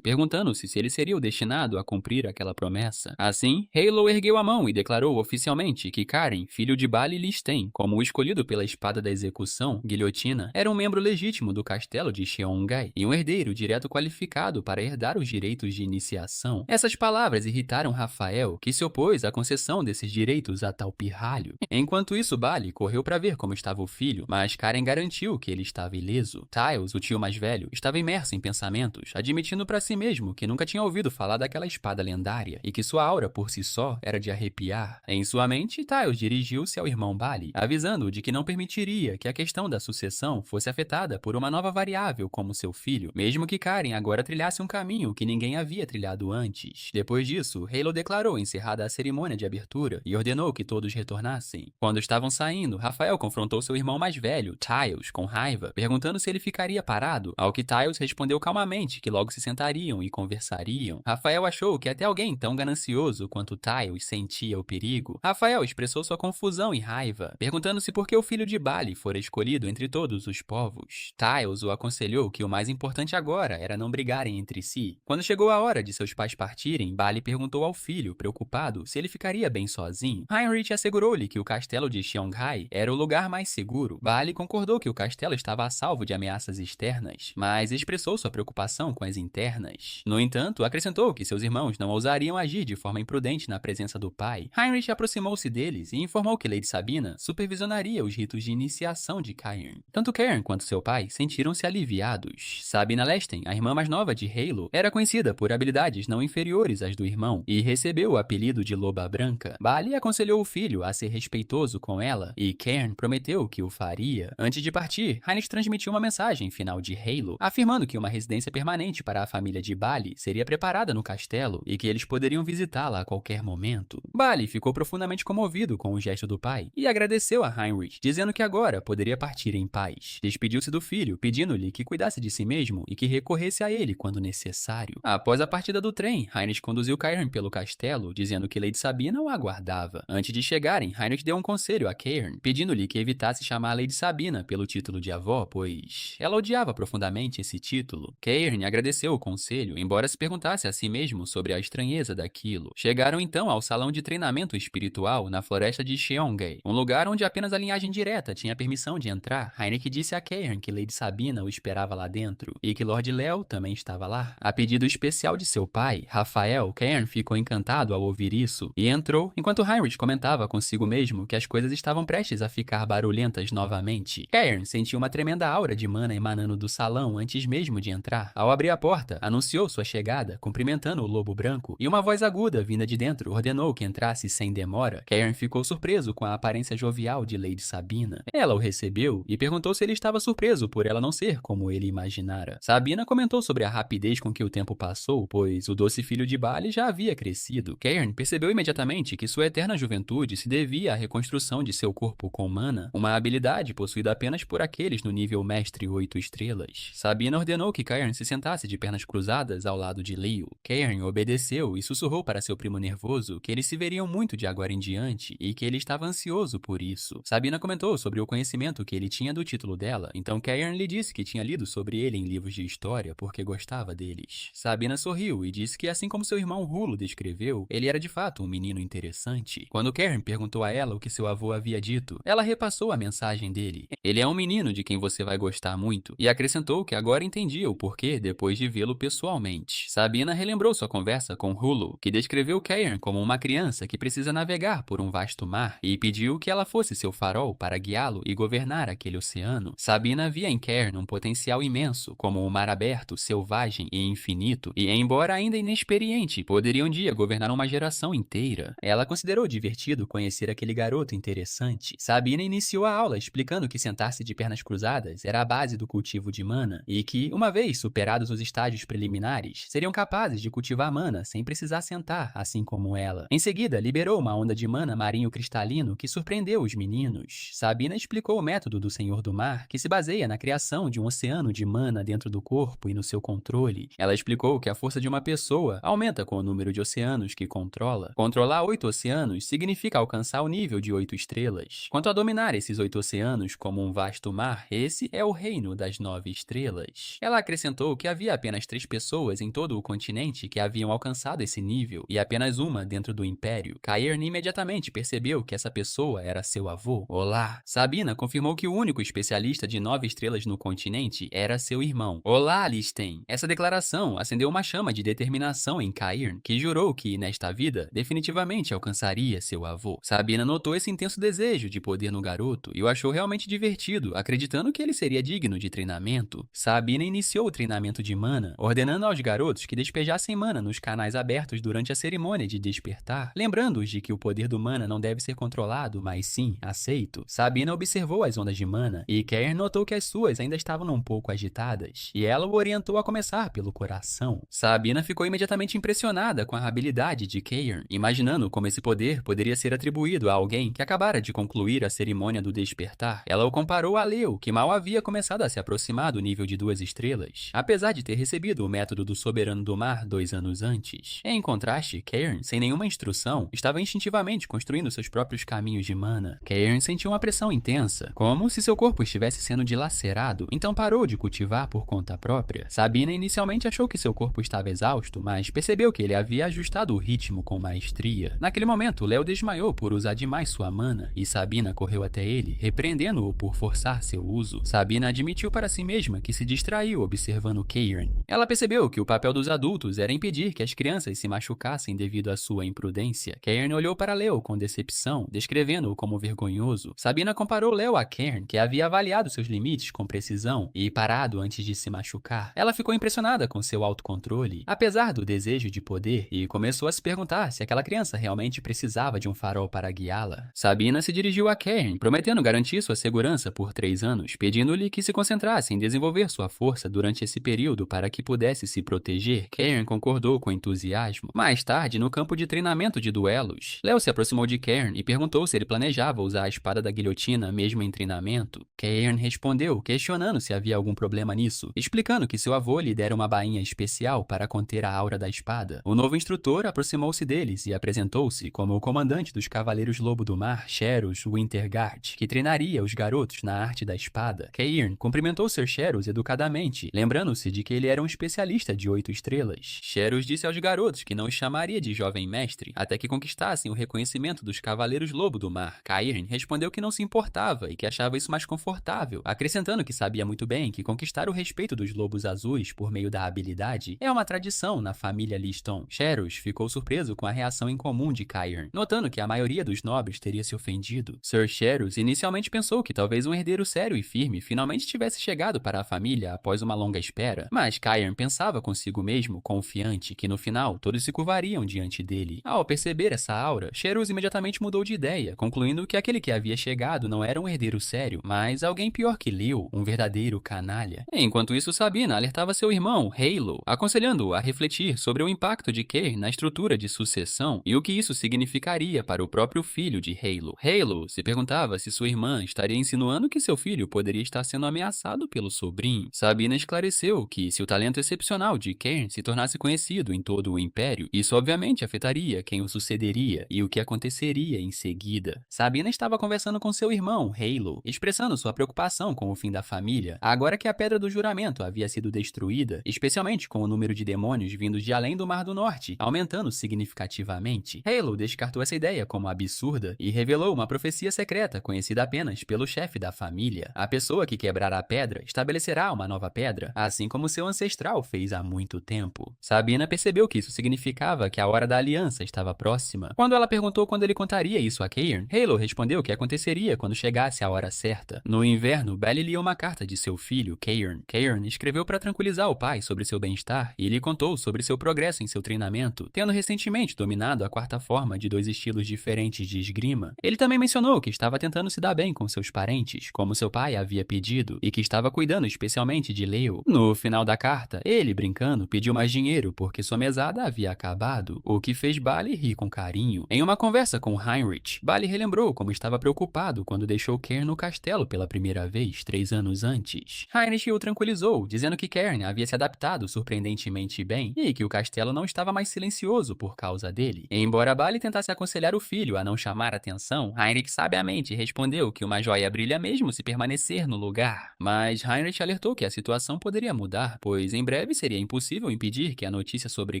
perguntando-se se ele seria o destinado a cumprir aquela promessa. Assim, Halo ergueu a mão e declarou oficialmente que Karen, filho de Bali Listen, como o escolhido pela espada da execução, guilhotina, era um membro legítimo do castelo de Cheongai e um herdeiro direto qualificado para herdar os direitos de iniciação. Essas palavras irritaram Rafael, que se opôs à concessão desses direitos a tal pirralho. Enquanto isso, Bali correu para ver como estava o filho, mas Karen garantiu que ele estava ileso. Tiles, o tio mais velho, estava imerso em pensamentos, admitindo para si mesmo que nunca tinha ouvido falar daquela espada lendária e que sua aura por si só era de arrepiar. Em sua mente, Tiles dirigiu-se ao irmão Bali, avisando-o de que não permitiria que a questão da sucessão fosse afetada por uma nova variável como seu filho, mesmo que Karen agora trilhasse um caminho que ninguém havia trilhado antes. Depois disso, Halo declarou encerrada a cerimônia de abertura e ordenou que todos retornassem. Quando estavam saindo, Rafael confrontou seu irmão mais velho, Tiles, com raiva, perguntando se ele ficaria parado, ao que Tiles respondeu calmamente que logo se sentariam e conversariam. Rafael achou que até alguém tão ganancioso quanto Tiles sentia o perigo. Rafael expressou sua confusão e raiva, perguntando-se por que o filho de Bali fora escolhido entre todos os povos. Tiles o aconselhou que o mais importante agora era não brigarem entre si. Quando chegou a hora de seus pais partirem, Bali perguntou ao filho, preocupado, se ele ficaria bem sozinho. Heinrich assegurou-lhe que o castelo de Cheonghai era o lugar mais seguro. Bali concordou que o castelo estava a salvo de ameaças externas, mas expressou sua preocupação com as internas. No entanto, acrescentou que seus irmãos não ousariam agir de forma imprudente na presença do pai. Heinrich aproximou-se deles e informou que Lady Sabina supervisionaria os ritos de iniciação de Cairn. Tanto Cairn quanto seu pai sentiram-se aliviados. Sabina Lesten, a irmã mais nova de Halo, era conhecida por habilidades não inferiores às do irmão e recebeu o apelido de Loba Branca. Bali aconselhou o filho a ser respeitoso com ela e Cairn prometeu que o faria. Antes de partir, Heinrich transmitiu uma mensagem final de Halo, afirmando que uma residência permanente para a família de Bali seria preparada no castelo e que eles poderiam visitá-la a qualquer momento. Bali ficou profundamente comovido com o gesto do pai e agradeceu a Heinrich, dizendo que agora poderia partir em paz. Despediu-se do filho, pedindo-lhe que cuidasse de si mesmo e que recorresse a ele quando necessário. Após a partida do trem, Heinrich conduziu Cairn pelo castelo, dizendo que Lady Sabina o aguardava. Antes de chegarem, Heinrich deu um conselho a Cairn, pedindo-lhe que evitasse chamar Lady Sabina pelo título de avó, pois ela odiava profundamente esse título. Cairn agradeceu o conselho, embora se perguntasse a si mesmo sobre a estranheza daquilo. Chegaram então ao salão de treinamento espiritual na floresta de Cheongai, um lugar onde apenas a linhagem direta tinha permissão de entrar. Heinrich disse a Cairn que Lady Sabina o esperava lá dentro e que Lord Léo também estava lá. A pedido especial de seu pai, Rafael, Cairn ficou encantado ao ouvir isso e entrou enquanto Heinrich comentava consigo mesmo que as coisas estavam prestes a ficar barulhentas novamente. Cairn sentiu uma tremenda aura de mana emanando do salão antes mesmo de entrar. Ao abrir a porta, anunciou sua chegada, cumprimentando o lobo branco, e uma voz aguda vinda de dentro ordenou que entrasse sem demora. Cairn ficou surpreso com a aparência jovial de Lady Sabina. Ela o recebeu e perguntou se ele estava surpreso por ela não ser como ele imaginara. Sabina comentou sobre a rapidez com que o tempo passou, pois o doce filho de Bali já havia crescido. Cairn percebeu imediatamente que sua eterna juventude se devia à reconstrução de seu corpo com mana, uma habilidade possuída apenas por aqueles no nível mestre 8 estrelas. Sabina ordenou que Cairn se sentasse de pernas cruzadas ao lado de Leo. Cairn obedeceu e sussurrou para seu primo nervoso que eles se veriam muito de agora em diante e que ele estava ansioso por isso. Sabina comentou sobre o conhecimento que ele tinha do título dela, então Cairn lhe disse que tinha lido sobre ele em livros de história porque gostava deles. Sabina sorriu e disse que, assim como seu irmão Rulo descreveu, ele era de fato um menino interessante. Quando Cairn perguntou perguntou a ela o que seu avô havia dito, ela repassou a mensagem dele. Ele é um menino de quem você vai gostar muito, e acrescentou que agora entendia o porquê depois de vê-lo pessoalmente. Sabina relembrou sua conversa com Hulu, que descreveu Cairn como uma criança que precisa navegar por um vasto mar, e pediu que ela fosse seu farol para guiá-lo e governar aquele oceano. Sabina via em Cairn um potencial imenso, como um mar aberto, selvagem e infinito, e embora ainda inexperiente, poderia um dia governar uma geração inteira. Ela considerou divertido conhecer aquele garoto interessante. Sabina iniciou a aula explicando que sentar-se de pernas cruzadas era a base do cultivo de mana, e que, uma vez superados os estágios preliminares, seriam capazes de cultivar mana sem precisar sentar, assim como ela. Em seguida, liberou uma onda de mana marinho cristalino que surpreendeu os meninos. Sabina explicou o método do Senhor do Mar, que se baseia na criação de um oceano de mana dentro do corpo e no seu controle. Ela explicou que a força de uma pessoa aumenta com o número de oceanos que controla. Controlar 8 oceanos significa alcançar o nível de 8 estrelas. Quanto a dominar esses 8 oceanos como um vasto mar, esse é o reino das 9 estrelas. Ela acrescentou que havia apenas 3 pessoas em todo o continente que haviam alcançado esse nível, e apenas uma dentro do Império. Cairn imediatamente percebeu que essa pessoa era seu avô. Olá! Sabina confirmou que o único especialista de 9 estrelas no continente era seu irmão. Olá, Listen! Essa declaração acendeu uma chama de determinação em Cairn, que jurou que, nesta vida, definitivamente alcançaria seu avô. Sabina notou esse intenso desejo de poder no garoto e o achou realmente divertido, acreditando que ele seria digno de treinamento. Sabina iniciou o treinamento de mana, ordenando aos garotos que despejassem mana nos canais abertos durante a cerimônia de despertar, lembrando-os de que o poder do mana não deve ser controlado, mas sim aceito. Sabina observou as ondas de mana e Cairn notou que as suas ainda estavam um pouco agitadas, e ela o orientou a começar pelo coração. Sabina ficou imediatamente impressionada com a habilidade de Cairn, imaginando como esse poder poderia ser atribuído a alguém que acabara de concluir a cerimônia do despertar. Ela o comparou a Leo, que mal havia começado a se aproximar do nível de 2 estrelas, apesar de ter recebido o método do Soberano do Mar 2 anos antes. Em contraste, Cairn, sem nenhuma instrução, estava instintivamente construindo seus próprios caminhos de mana. Cairn sentiu uma pressão intensa, como se seu corpo estivesse sendo dilacerado, então parou de cultivar por conta própria. Sabina inicialmente achou que seu corpo estava exausto, mas percebeu que ele havia ajustado o ritmo com maestria. Naquele momento, Leo desmaiou por usar demais sua mana, e Sabina correu até ele, repreendendo-o por forçar seu uso. Sabina admitiu para si mesma que se distraiu observando Cairn. Ela percebeu que o papel dos adultos era impedir que as crianças se machucassem devido à sua imprudência. Cairn olhou para Leo com decepção, descrevendo-o como vergonhoso. Sabina comparou Leo a Cairn, que havia avaliado seus limites com precisão e parado antes de se machucar. Ela ficou impressionada com seu autocontrole, apesar do desejo de poder, e começou a se perguntar se aquela criança realmente precisava de um farol para guiá-la. Sabina se dirigiu a Cairn, prometendo garantir sua segurança por 3 anos, pedindo-lhe que se concentrasse em desenvolver sua força durante esse período para que pudesse se proteger. Cairn concordou com entusiasmo. Mais tarde, no campo de treinamento de duelos, Leo se aproximou de Cairn e perguntou se ele planejava usar a espada da guilhotina mesmo em treinamento. Cairn respondeu, questionando se havia algum problema nisso, explicando que seu avô lhe dera uma bainha especial para conter a aura da espada. O novo instrutor aproximou-se deles e apresentou-se como o comandante dos Cavaleiros Lobo do Mar, Sheros Winterguard, que treinaria os garotos na arte da espada. Cairn cumprimentou Sir Sheros educadamente, lembrando-se de que ele era um especialista de 8 estrelas. Sheros disse aos garotos que não os chamaria de jovem mestre até que conquistassem o reconhecimento dos Cavaleiros Lobo do Mar. Cairn respondeu que não se importava e que achava isso mais confortável, acrescentando que sabia muito bem que conquistar o respeito dos Lobos Azuis por meio da habilidade é uma tradição na família Liston. Sheros ficou surpreso com a reação incomum de Cairn, notando que a maioria dos nobres teria se ofendido. Sir Sheros inicialmente pensou que talvez um herdeiro sério e firme finalmente tivesse chegado para a família após uma longa espera, mas Cairn pensava consigo mesmo, confiante, que no final todos se curvariam diante dele. Ao perceber essa aura, Sheros imediatamente mudou de ideia, concluindo que aquele que havia chegado não era um herdeiro sério, mas alguém pior que Leo, um verdadeiro canalha. Enquanto isso, Sabina alertava seu irmão, Halo, aconselhando-o a refletir sobre o impacto de Cairn na estrutura de sucessão e o que isso significaria para o próprio filho de Halo. Halo se perguntava se sua irmã estaria insinuando que seu filho poderia estar sendo ameaçado pelo sobrinho. Sabina esclareceu que, se o talento excepcional de Cairn se tornasse conhecido em todo o Império, isso obviamente afetaria quem o sucederia e o que aconteceria em seguida. Sabina estava conversando com seu irmão, Halo, expressando sua preocupação com o fim da família, agora que a Pedra do Juramento havia sido destruída, especialmente com o número de demônios vindos de além do Mar do Norte, aumentando significativamente. Halo descartou essa ideia como absurda e revelou uma profecia secreta conhecida apenas pelo chefe da família. A pessoa que quebrar a pedra estabelecerá uma nova pedra, assim como seu ancestral fez há muito tempo. Sabina percebeu que isso significava que a hora da aliança estava próxima. Quando ela perguntou quando ele contaria isso a Cairn, Halo respondeu que aconteceria quando chegasse a hora certa. No inverno, Belle lia uma carta de seu filho, Cairn. Cairn escreveu para tranquilizar o pai sobre seu bem-estar e lhe contou sobre seu progresso em seu treinamento, tendo recentemente dominado a quarta forma de 2 estilos diferentes de esgrima. Ele também mencionou que estava tentando se dar bem com seus parentes, como seu pai havia pedido, e que estava cuidando especialmente de Leo. No final da carta, ele, brincando, pediu mais dinheiro porque sua mesada havia acabado, o que fez Bali rir com carinho. Em uma conversa com Heinrich, Bali relembrou como estava preocupado quando deixou Cairn no castelo pela primeira vez, 3 anos antes. Heinrich o tranquilizou, dizendo que Cairn havia se adaptado surpreendentemente bem e que o castelo não estava mais silencioso por causa dele. Embora Bali tentasse aconselhar o filho a não chamar atenção, Heinrich sabiamente respondeu que uma joia brilha mesmo se permanecer no lugar. Mas Heinrich alertou que a situação poderia mudar, pois em breve seria impossível impedir que a notícia sobre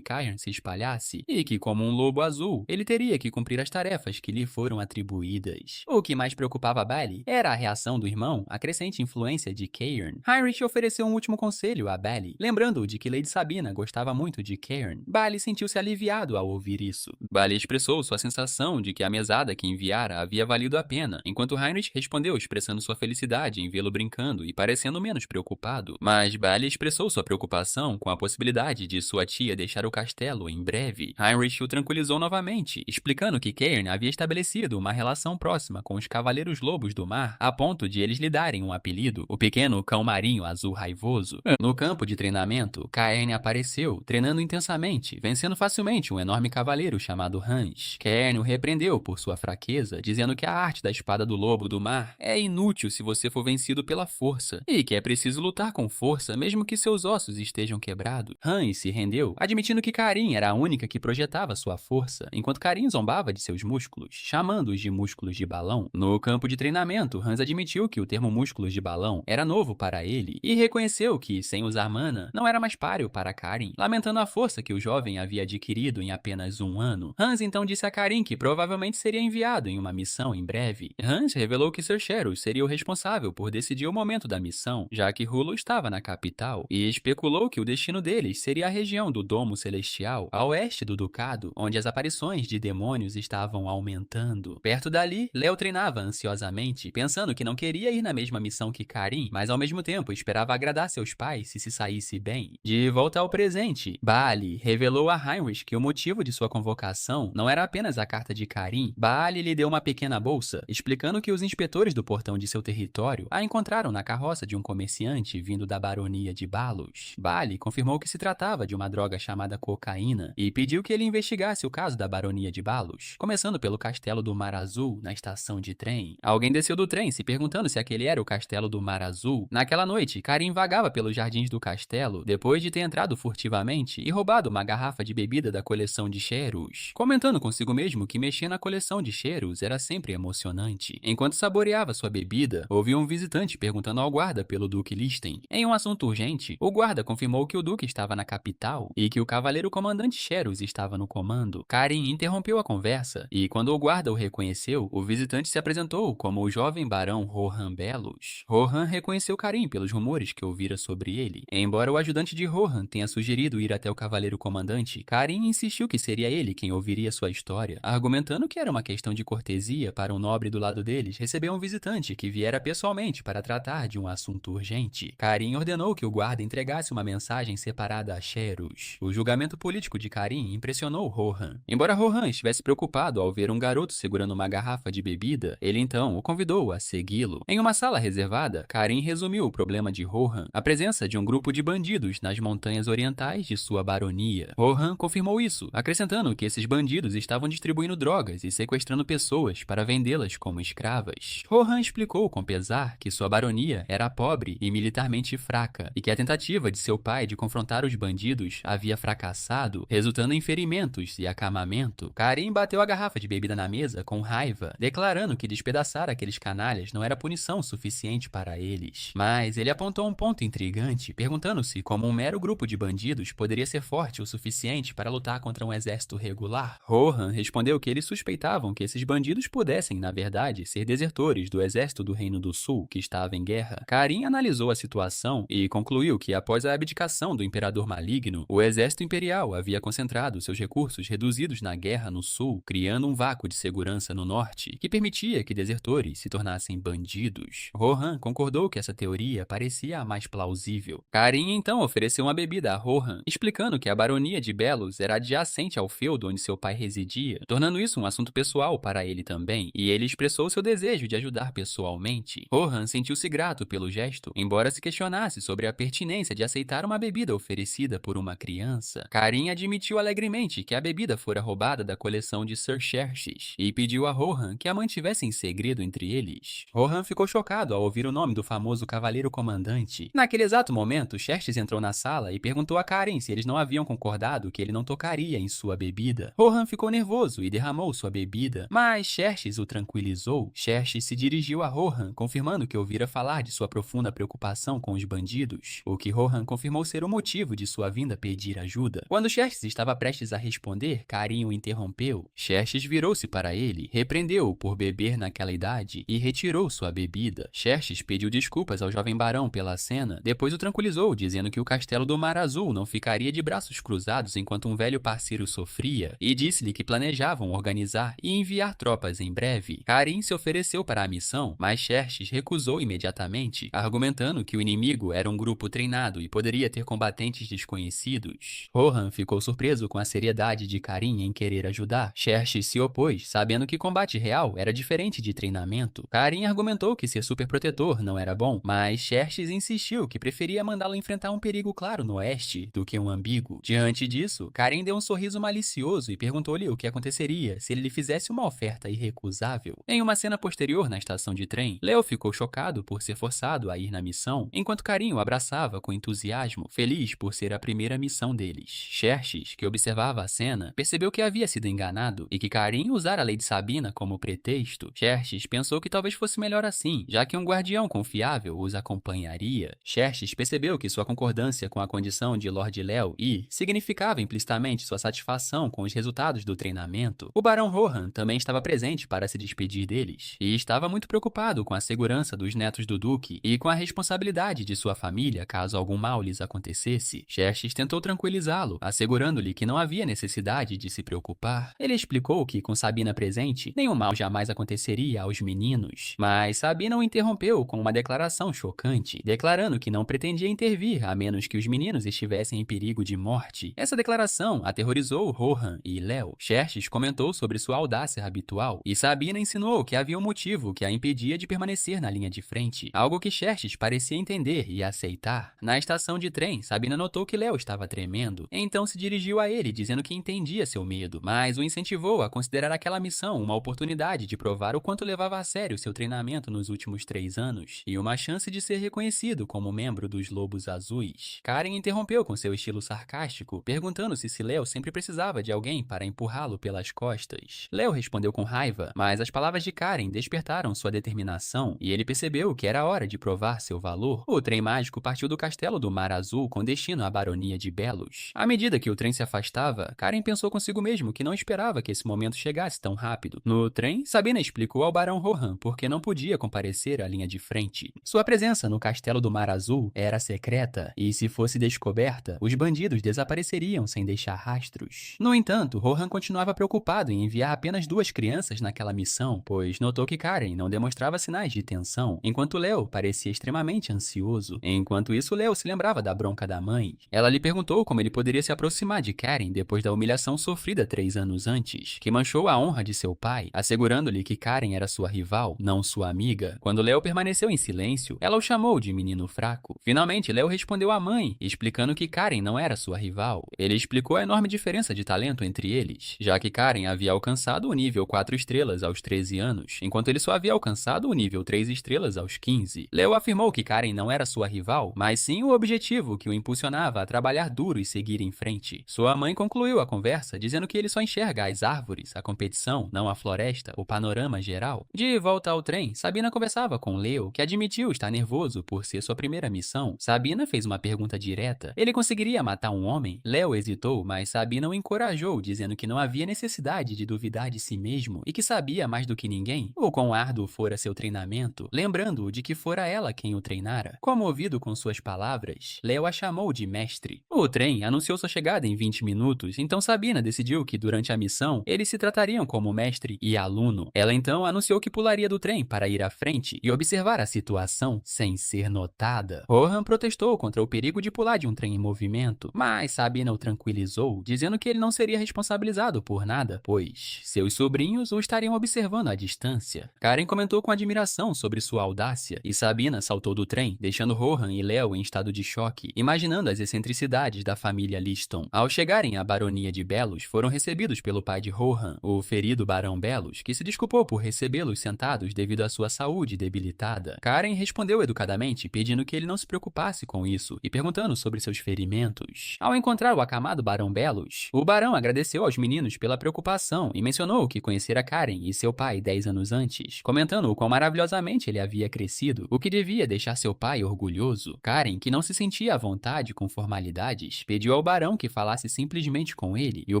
Cairn se espalhasse, e que, como um lobo azul, ele teria que cumprir as tarefas que lhe foram atribuídas. O que mais preocupava Bali era a reação do irmão à crescente influência de Cairn. Heinrich ofereceu um último conselho a Bali, lembrando de que Lady Sabina gostava muito de Cairn. Bali sentiu-se aliviado ao ouvir isso. Bali expressou sua sensação de que a mesada que enviara havia valido a pena, enquanto Heinrich respondeu expressando sua felicidade em vê-lo brincando e parecendo menos preocupado. Mas Bali expressou sua preocupação com a possibilidade de sua tia deixar o castelo em breve. Heinrich o tranquilizou novamente, explicando que Cairn havia estabelecido uma relação próxima com os Cavaleiros Lobos do Mar, a ponto de eles lhe darem um apelido, o pequeno cão marinho azul raivoso. No campo de treinamento, Cairn apareceu, treinando intensamente, vencendo facilmente um enorme cavaleiro chamado Hans. Cairn o repreendeu por sua fraqueza, dizendo que a arte da espada do lobo do mar é inútil se você for vencido pela força, e que é preciso lutar com força mesmo que seus ossos estejam quebrados. Hans se rendeu, admitindo que Karin era a única que projetava sua força, enquanto Karin zombava de seus músculos, chamando-os de músculos de balão. No campo de treinamento, Hans admitiu que o termo músculos de balão era novo para ele e reconheceu que, sem usar mana, não era mais páreo para Karin, lamentando a força que o jovem havia adquirido em apenas 1 ano. Hans então disse a Karin que provavelmente seria enviado em uma missão em breve. Hans revelou que Sir Sheros seria o responsável por decidir o momento da missão, já que Hulu estava na capital, e especulou que o destino deles seria a região do Domo Celestial, a oeste do Ducado, onde as aparições de demônios estavam aumentando. Perto dali, Leo treinava ansiosamente, pensando que não queria ir na mesma missão que Karin, mas ao mesmo tempo esperava agradar seus pais se saísse bem. De volta ao presente, Bali revelou a Heinrich que o motivo de sua convocação não era apenas a carta de Karin. Bali lhe deu uma pequena bolsa, explicando que os inspetores do portão de seu território a encontraram na carroça de um comerciante vindo da baronia de Balos. Bali confirmou que se tratava de uma droga chamada cocaína e pediu que ele investigasse o caso da baronia de Balos, começando pelo castelo do Mar Azul na estação de trem. Alguém desceu do trem se perguntando se aquele era o castelo do Mar Azul. Naquela noite, Karin vagava pelos jardins do castelo depois de ter entrado furtivamente e roubado uma garrafa de bebida da coleção de Sheros, comentando consigo mesmo que mexer na coleção de Sheros era sempre emocionante. Enquanto saboreava sua bebida, ouviu um visitante perguntando ao guarda pelo Duque Listen. Em um assunto urgente, o guarda confirmou que o Duque estava na capital e que o cavaleiro comandante Sheros estava no comando. Karin interrompeu a conversa e, quando o guarda o reconheceu, o visitante se apresentou como o jovem barão Rohan Belos. Rohan reconheceu Karin pelos rumores que ouvira sobre ele. Embora o ajudante de Rohan tenha sugerido ir até o cavaleiro comandante, Karin insistiu que seria ele quem ouviria sua história, argumentando que era uma questão de cortesia para um nobre do lado deles receber um visitante que viera pessoalmente para tratar de um assunto urgente. Karin ordenou que o guarda entregasse uma mensagem separada a Sheros. O julgamento político de Karin impressionou Rohan. Embora Rohan estivesse preocupado ao ver um garoto segurando uma garrafa de bebida, ele então o convidou a segui-lo. Em uma sala reservada, Karin resumiu o problema de Rohan, a presença de um grupo de bandidos nas montanhas orientais de sua baronia. Rohan confirmou isso, acrescentando que esses bandidos estavam distribuindo drogas e sequestrando pessoas para vendê-las como escravas. Rohan explicou com pesar que sua baronia era pobre e militarmente fraca, e que a tentativa de seu pai de confrontar os bandidos havia fracassado, resultando em ferimentos e acamamento. Karin bateu a garrafa de bebida na mesa com raiva, declarando que despedaçar aqueles canalhas não era punição suficiente para eles. Mas ele apontou um ponto intrigante, perguntando-se como um mero grupo de bandidos poderia ser forte o suficiente para lutar contra um exército regular. Rohan respondeu que ele suspeitavam que esses bandidos pudessem, na verdade, ser desertores do exército do Reino do Sul, que estava em guerra. Karin analisou a situação e concluiu que, após a abdicação do Imperador Maligno, o exército imperial havia concentrado seus recursos reduzidos na guerra no Sul, criando um vácuo de segurança no Norte, que permitia que desertores se tornassem bandidos. Rohan concordou que essa teoria parecia a mais plausível. Karin então ofereceu uma bebida a Rohan, explicando que a baronia de Belos era adjacente ao feudo onde seu pai residia, tornando isso um assunto pessoal para ele também, e ele expressou seu desejo de ajudar pessoalmente. Rohan sentiu-se grato pelo gesto, embora se questionasse sobre a pertinência de aceitar uma bebida oferecida por uma criança. Karin admitiu alegremente que a bebida fora roubada da coleção de Sir Xerxes e pediu a Rohan que a mantivesse em segredo entre eles. Rohan ficou chocado ao ouvir o nome do famoso cavaleiro comandante. Naquele exato momento, Xerxes entrou na sala e perguntou a Karin se eles não haviam concordado que ele não tocaria em sua bebida. Rohan ficou nervoso e derramou sua bebida, mas Xerxes o tranquilizou. Xerxes se dirigiu a Rohan, confirmando que ouvira falar de sua profunda preocupação com os bandidos, o que Rohan confirmou ser o motivo de sua vinda pedir ajuda. Quando Xerxes estava prestes a responder, Karin o interrompeu. Xerxes virou-se para ele, repreendeu-o por beber naquela idade e retirou sua bebida. Xerxes pediu desculpas ao jovem barão pela cena, depois o tranquilizou, dizendo que o castelo do Mar Azul não ficaria de braços cruzados enquanto um velho parceiro sofria, e disse-lhe que planejavam organizar e enviar tropas em breve. Karin se ofereceu para a missão, mas Xerxes recusou imediatamente, argumentando que o inimigo era um grupo treinado e poderia ter combatentes desconhecidos. Rohan ficou surpreso com a seriedade de Karin em querer ajudar. Xerxes se opôs, sabendo que combate real era diferente de treinamento. Karin argumentou que ser superprotetor não era bom, mas Xerxes insistiu que preferia mandá-lo enfrentar um perigo claro no oeste do que um ambíguo. Diante disso, Karin deu um sorriso malicioso e perguntou-lhe o que aconteceria se ele lhe fizesse uma oferta irrecusável. Em uma cena posterior na estação de trem, Leo ficou chocado por ser forçado a ir na missão, enquanto Karin o abraçava com entusiasmo, feliz por ser a primeira missão deles. Xerxes, que observava a cena, percebeu que havia sido enganado e que Karin usara a Lady Sabina como pretexto. Xerxes pensou que talvez fosse melhor assim, já que um guardião confiável os acompanharia. Xerxes percebeu que sua concordância com a condição de Lord Leo significava implicitamente sua satisfação com os resultados do treinamento. O Barão Rohan também estava presente para se despedir deles, e estava muito preocupado com a segurança dos netos do Duque e com a responsabilidade de sua família caso algum mal lhes acontecesse. Xerxes tentou tranquilizá-lo, assegurando-lhe que não havia necessidade de se preocupar. Ele explicou que, com Sabina presente, nenhum mal jamais aconteceria aos meninos. Mas Sabina o interrompeu com uma declaração chocante, declarando que não pretendia intervir a menos que os meninos estivessem em perigo de morte. Essa declaração aterrorizou Rohan e Leo. Xerxes comentou sobre sua audácia habitual, e Sabina insinuou que havia um motivo que a impedia de permanecer na linha de frente, algo que Xerxes parecia entender e aceitar. Na estação de trem, Sabina notou que Leo estava tremendo, então se dirigiu a ele dizendo que entendia seu medo, mas o incentivou a considerar aquela missão uma oportunidade de provar o quanto levava a sério seu treinamento nos últimos 3 anos, e uma chance de ser reconhecido como membro dos Lobos Azuis. Karin interrompeu com seu estilo sarcástico, perguntando se Leo sempre precisava de alguém para empurrá-lo pelas costas. Leo respondeu com raiva, mas as palavras de Karin despertaram sua determinação, e ele percebeu que era hora de provar seu valor. O trem mágico partiu do castelo do Mar Azul com destino à baronia de Belos. À medida que o trem se afastava, Karin pensou consigo mesmo que não esperava que esse momento chegasse tão rápido. No trem, Sabina explicou ao Barão Rohan por que não podia comparecer à linha de frente. Sua presença no castelo do Mar Azul era secreta, e se fosse descoberta, os bandidos desapareceriam sem deixar rastros. No entanto, Rohan continuava preocupado em enviar apenas 2 crianças naquela missão, pois notou que Karin não demonstrava sinais de tensão, enquanto Leo parecia extremamente ansioso. Enquanto isso, Leo se lembrava da bronca da mãe. Ela lhe perguntou como ele poderia se aproximar de Karin depois da humilhação sofrida 3 anos antes, que manchou a honra de seu pai, assegurando-lhe que Karin era sua rival, não sua amiga. Quando Leo permaneceu em silêncio, ela o chamou de menino fraco. Finalmente, Leo respondeu à mãe, explicando que Karin não era sua rival. Ele explicou a enorme diferença de talento entre eles, já que Karin havia alcançado o nível 4 estrelas aos 13 anos, enquanto ele só havia alcançado o nível 3 estrelas aos 15. Leo afirmou que Karin não era sua rival, mas sim o objetivo que o impulsionava a trabalhar duro e seguir em frente. Sua mãe concluiu a conversa dizendo que ele só enxerga as árvores, a competição, não a floresta, o panorama geral. De volta ao trem, Sabina conversava com Leo, que admitiu estar nervoso por ser sua primeira missão. Sabina fez uma pergunta direta. Ele conseguiria matar um homem? Leo hesitou, mas Sabina o encorajou, dizendo que não havia necessidade de duvidar de si mesmo e que sabia mais do que ninguém, o quão árduo fora seu treinamento, lembrando-o de que fora ela quem o treinara. Comovido com suas palavras, Léo a chamou de mestre. O trem anunciou sua chegada em 20 minutos, então Sabina decidiu que durante a missão eles se tratariam como mestre e aluno. Ela então anunciou que pularia do trem para ir à frente e observar a situação sem ser notada. Rohan protestou contra o perigo de pular de um trem em movimento, mas Sabina o tranquilizou, dizendo que ele não seria responsabilizado por nada, pois seus sobrinhos o estariam observando à distância. Karen comentou com admiração sobre sua audácia e Sabina saltou do trem, deixando Rohan e Léo em estado de choque, imaginando as excentricidades da família Liston. Ao chegarem à baronia de Belos, foram recebidos pelo pai de Rohan, o ferido barão Belos, que se desculpou por recebê-los sentados devido à sua saúde debilitada. Karen respondeu educadamente, pedindo que ele não se preocupasse com isso e perguntando sobre seus ferimentos. Ao encontrar o acamado barão Belos, o barão agradeceu aos meninos pela preocupação e mencionou que conhecera Karen e seu pai 10 anos antes, comentando o quão maravilhosamente ele havia crescido, o que devia deixar seu pai orgulhoso. Karen, que não se sentia à vontade com formalidades, pediu ao barão que falasse simplesmente com ele, e o